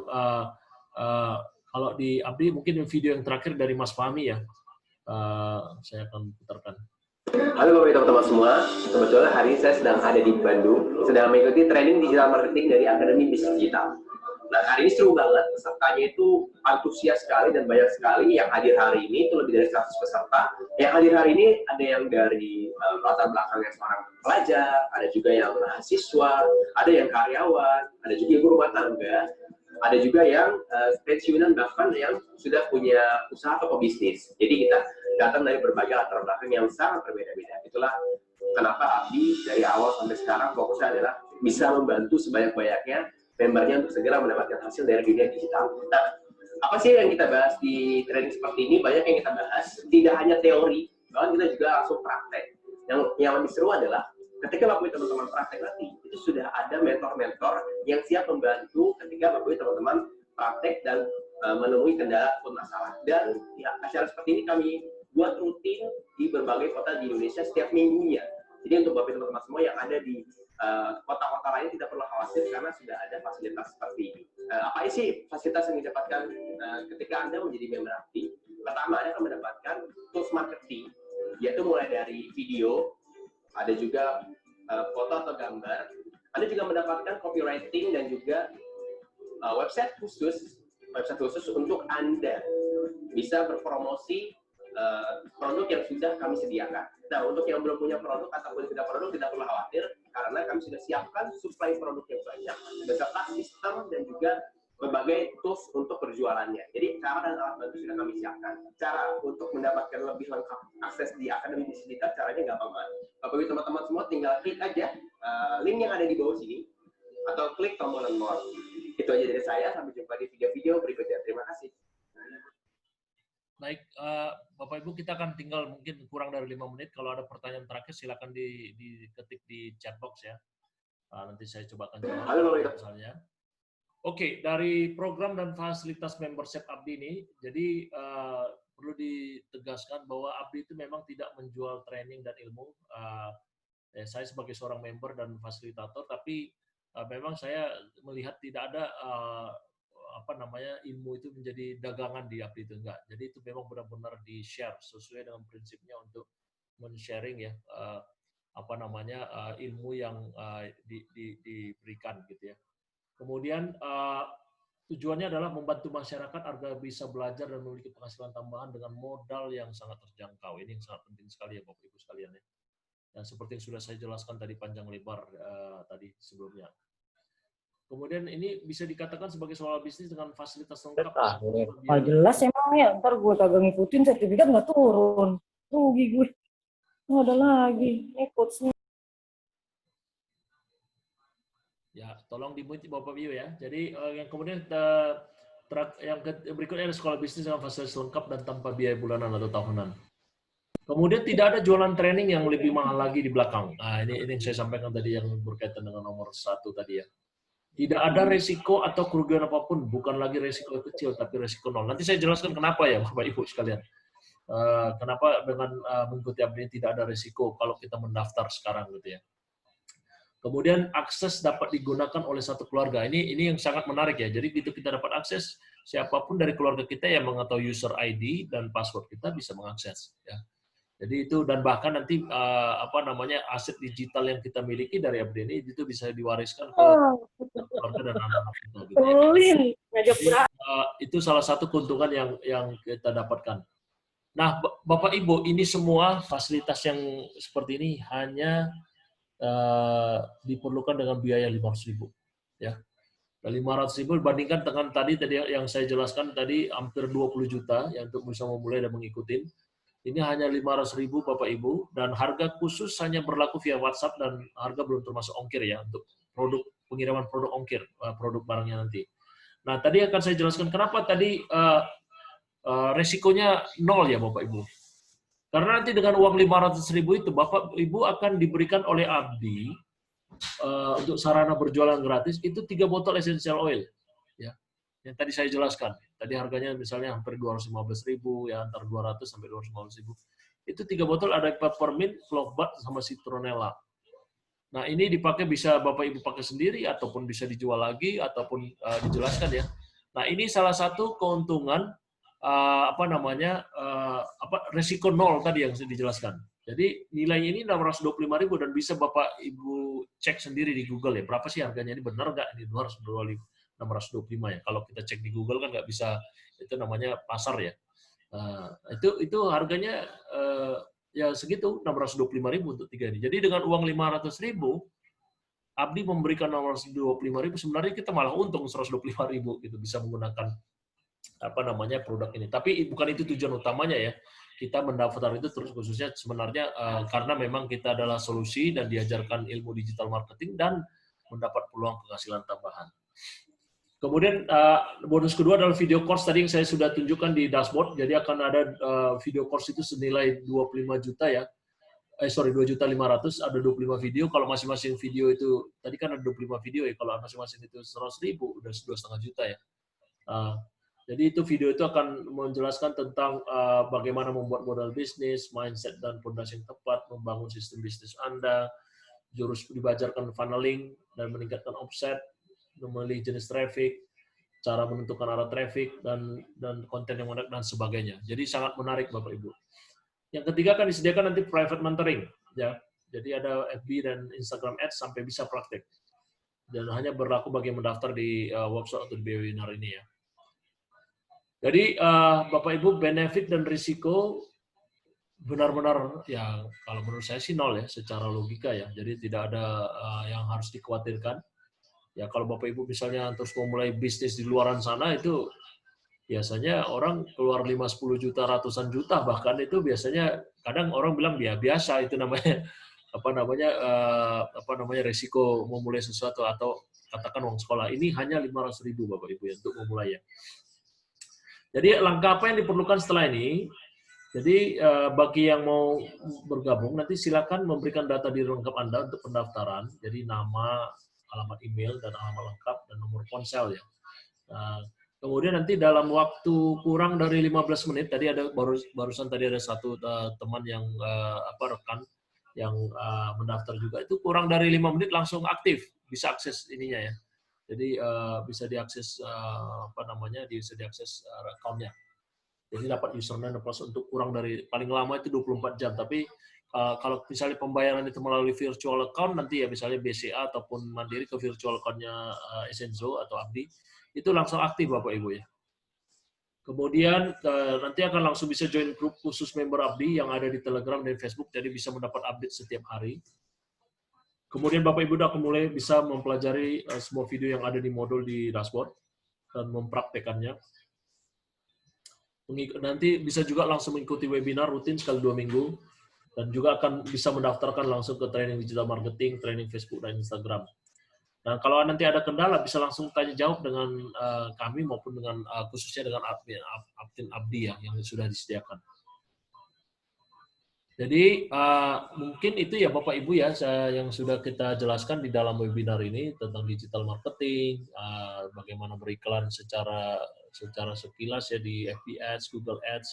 kalau di ABDI mungkin video yang terakhir dari Mas Fahmi ya, saya akan putarkan. Halo Bapak Ibu teman-teman semua, kebetulan hari ini saya sedang ada di Bandung, sedang mengikuti training digital marketing dari Akademi Bisnis Digital. Nah, hari ini seru banget, pesertanya itu antusias sekali dan banyak sekali. Yang hadir hari ini itu lebih dari 100 peserta. Yang hadir hari ini ada yang dari latar belakangnya seorang pelajar, ada juga yang mahasiswa, ada yang karyawan, ada juga ibu rumah tangga, ada juga yang pensiunan, bahkan yang sudah punya usaha atau bisnis. Jadi kita datang dari berbagai latar belakang yang sangat berbeda-beda. Itulah kenapa ABDI dari awal sampai sekarang fokusnya adalah bisa membantu sebanyak-banyaknya membernya untuk segera mendapatkan hasil dari dunia digital. Nah, apa sih yang kita bahas di training seperti ini? Banyak yang kita bahas, tidak hanya teori, bahkan kita juga langsung praktek. Yang lebih seru adalah ketika Bapak teman-teman praktek nanti, itu sudah ada mentor-mentor yang siap membantu ketika Bapak teman-teman praktek dan menemui kendala ataupun masalah. Dan ya, acara seperti ini kami buat rutin di berbagai kota di Indonesia setiap minggunya. Jadi untuk Bapak teman-teman semua yang ada di kota-kota lain tidak perlu khawatir karena sudah ada fasilitas seperti ini. Apa sih fasilitas yang didapatkan ketika Anda menjadi member ABDI? Pertama, Anda akan mendapatkan tools marketing, yaitu mulai dari video, ada juga foto atau gambar. Anda juga mendapatkan copywriting dan juga website khusus untuk Anda bisa berpromosi produk yang sudah kami sediakan. Nah, untuk yang belum punya produk ataupun tidak produk, tidak perlu khawatir, karena kami sudah siapkan suplai produk yang banyak, beserta sistem dan juga berbagai tools untuk berjualannya. Jadi cara dan alat bantu sudah kami siapkan. Cara untuk mendapatkan lebih lengkap akses di Akademi Bisnis Digital caranya gampang banget. Bapak Ibu teman-teman semua tinggal klik aja link yang ada di bawah sini atau klik tombol learn more. Itu aja dari saya. Sampai jumpa di video-video berikutnya. Terima kasih. Baik, Bapak Ibu, kita akan tinggal mungkin kurang dari 5 menit. Kalau ada pertanyaan terakhir, silakan diketik di chat box ya. Nanti saya coba akan jawab. Halo, Bapak. Misalnya. Oke, dari program dan fasilitas membership Abdi ini, jadi perlu ditegaskan bahwa Abdi itu memang tidak menjual training dan ilmu. Saya sebagai seorang member dan fasilitator, tapi memang saya melihat tidak ada ilmu itu menjadi dagangan di Abdi itu, enggak. Jadi itu memang benar-benar di-share sesuai dengan prinsipnya untuk men-sharing ya ilmu yang diberikan gitu ya. Kemudian tujuannya adalah membantu masyarakat agar bisa belajar dan memiliki penghasilan tambahan dengan modal yang sangat terjangkau. Ini yang sangat penting sekali ya Bapak Ibu sekalian ya. Dan seperti yang sudah saya jelaskan tadi panjang lebar tadi sebelumnya. Kemudian ini bisa dikatakan sebagai soal bisnis dengan fasilitas lengkap. Jelas emang ya, ntar gue kagak ngikutin sertifikat nggak turun. Rugi gue. Nggak ada lagi. Ini coachnya. Ya, tolong di-mute Bapak Ibu ya. Jadi yang kemudian yang berikutnya ada sekolah bisnis dengan fasilitas lengkap dan tanpa biaya bulanan atau tahunan. Kemudian tidak ada jualan training yang lebih mahal lagi di belakang. Nah, ini yang saya sampaikan tadi yang berkaitan dengan nomor 1 tadi ya. Tidak ada resiko atau kerugian apapun, bukan lagi resiko kecil, tapi resiko nol. Nanti saya jelaskan kenapa ya Bapak Ibu sekalian. Kenapa dengan mengikuti Abdi tidak ada resiko kalau kita mendaftar sekarang gitu ya. Kemudian akses dapat digunakan oleh satu keluarga. Ini yang sangat menarik ya. Jadi begitu kita dapat akses, siapapun dari keluarga kita yang mengetahui user ID dan password kita bisa mengakses ya. Jadi itu, dan bahkan nanti aset digital yang kita miliki dari Abdi ini itu bisa diwariskan ke keluarga dan anak-anak kita. Gitu ya. Itu salah satu keuntungan yang kita dapatkan. Nah, Bapak Ibu, ini semua fasilitas yang seperti ini hanya diperlukan dengan biaya 500.000 ya. 500.000 dibandingkan dengan tadi yang saya jelaskan tadi hampir 20 juta ya untuk bisa memulai dan mengikuti. Ini hanya 500.000 Bapak Ibu, dan harga khusus hanya berlaku via WhatsApp dan harga belum termasuk ongkir ya untuk pengiriman produk ongkir, produk barangnya nanti. Nah, tadi akan saya jelaskan kenapa tadi resikonya nol ya Bapak Ibu. Karena nanti dengan uang 500.000 itu Bapak Ibu akan diberikan oleh Abdi untuk sarana berjualan gratis itu 3 botol essential oil ya. Yang tadi saya jelaskan. Tadi harganya misalnya hampir 215.000 ya, antara 200 sampai 215.000. Itu 3 botol ada peppermint, clovebat sama citronella. Nah, ini dipakai bisa Bapak Ibu pakai sendiri ataupun bisa dijual lagi ataupun dijelaskan ya. Nah, ini salah satu keuntungan resiko nol tadi yang dijelaskan. Jadi nilainya ini 625.000 dan bisa Bapak Ibu cek sendiri di Google ya. Berapa sih harganya, ini benar nggak? Ini 625 ya. Kalau kita cek di Google kan nggak bisa, itu namanya pasar ya. Itu harganya ya segitu, 625.000 untuk 3 ini. Jadi dengan uang 500.000 Abdi memberikan 625.000, sebenarnya kita malah untung 125.000 gitu bisa menggunakan produk ini. Tapi bukan itu tujuan utamanya ya. Kita mendaftar itu terus khususnya sebenarnya karena memang kita adalah solusi dan diajarkan ilmu digital marketing dan mendapat peluang penghasilan tambahan. Kemudian bonus kedua adalah video course tadi yang saya sudah tunjukkan di dashboard. Jadi akan ada video course itu senilai 25 juta ya. 2.500.000, ada 25 video. Kalau masing-masing video itu, tadi kan ada 25 video ya, kalau masing-masing itu 100.000, udah 2,5 juta ya. Jadi itu video itu akan menjelaskan tentang bagaimana membuat modal bisnis, mindset dan fondasi yang tepat, membangun sistem bisnis Anda, dibajarkan funneling dan meningkatkan offset, memilih jenis traffic, cara menentukan arah traffic, dan konten yang menarik, dan sebagainya. Jadi sangat menarik Bapak Ibu. Yang ketiga akan disediakan nanti private mentoring. Ya. Jadi ada FB dan Instagram Ads sampai bisa praktek. Dan hanya berlaku bagi yang mendaftar di workshop atau di webinar ini ya. Jadi Bapak Ibu, benefit dan risiko benar-benar ya kalau menurut saya sih nol ya secara logika ya. Jadi tidak ada yang harus dikhawatirkan. Ya kalau Bapak Ibu misalnya terus mau mulai bisnis di luaran sana, itu biasanya orang keluar 5-10 juta, ratusan juta bahkan, itu biasanya kadang orang bilang biasa, itu namanya apa namanya resiko memulai sesuatu, atau katakan uang sekolah. Ini hanya 500.000 Bapak Ibu ya untuk memulai ya. Jadi langkah apa yang diperlukan setelah ini? Jadi bagi yang mau bergabung, nanti silakan memberikan data diri lengkap Anda untuk pendaftaran. Jadi nama, alamat email, dan alamat lengkap, dan nomor ponsel ya. Nah, kemudian nanti dalam waktu kurang dari 15 menit, tadi ada barusan tadi ada satu teman yang rekan yang mendaftar juga, itu kurang dari 5 menit langsung aktif, bisa akses ininya ya. Jadi bisa diakses bisa diakses account-nya. Jadi dapat username dan password untuk kurang dari, paling lama itu 24 jam. Tapi kalau misalnya pembayaran itu melalui virtual account, nanti ya misalnya BCA ataupun Mandiri ke virtual account-nya Essenzo atau Abdi, itu langsung aktif Bapak Ibu ya. Kemudian nanti akan langsung bisa join grup khusus member Abdi yang ada di Telegram dan Facebook, jadi bisa mendapat update setiap hari. Kemudian Bapak Ibu akan mulai bisa mempelajari semua video yang ada di modul di dashboard dan mempraktekannya. Nanti bisa juga langsung mengikuti webinar rutin sekali 2 minggu, dan juga akan bisa mendaftarkan langsung ke training digital marketing, training Facebook dan Instagram. Nah, kalau nanti ada kendala bisa langsung tanya jawab dengan kami maupun dengan khususnya dengan admin Abdi yang sudah disediakan. Jadi mungkin itu ya Bapak Ibu ya yang sudah kita jelaskan di dalam webinar ini tentang digital marketing, bagaimana beriklan secara sekilas ya di FB Ads, Google Ads,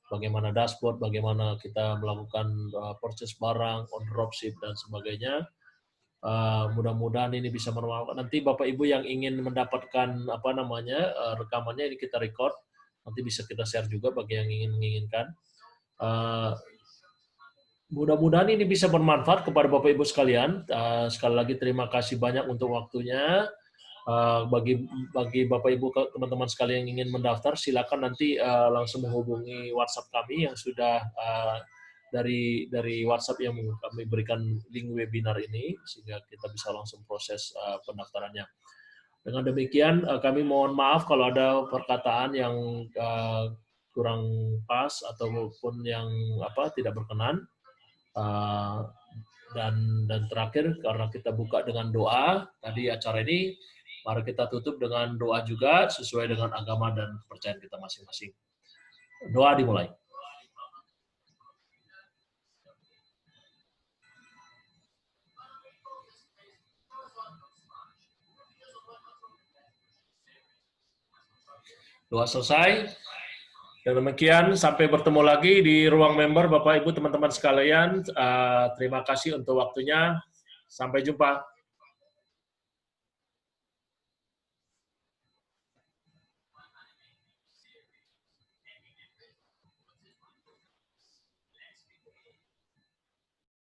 bagaimana dashboard, bagaimana kita melakukan purchase barang, on dropship dan sebagainya. Mudah-mudahan ini bisa bermanfaat. Nanti Bapak Ibu yang ingin mendapatkan rekamannya, ini kita record, nanti bisa kita share juga bagi yang menginginkan. Mudah-mudahan ini bisa bermanfaat kepada Bapak Ibu sekalian. Sekali lagi terima kasih banyak untuk waktunya. Bagi Bapak Ibu teman-teman sekalian yang ingin mendaftar, silakan nanti langsung menghubungi WhatsApp kami yang sudah dari WhatsApp yang kami berikan link webinar ini, sehingga kita bisa langsung proses pendaftarannya. Dengan demikian kami mohon maaf kalau ada perkataan yang kurang pas ataupun yang tidak berkenan. Dan terakhir, karena kita buka dengan doa tadi acara ini, mari kita tutup dengan doa juga sesuai dengan agama dan kepercayaan kita masing-masing. Doa dimulai. Doa selesai. Dan demikian, sampai bertemu lagi di ruang member Bapak Ibu teman-teman sekalian. Terima kasih untuk waktunya. Sampai jumpa.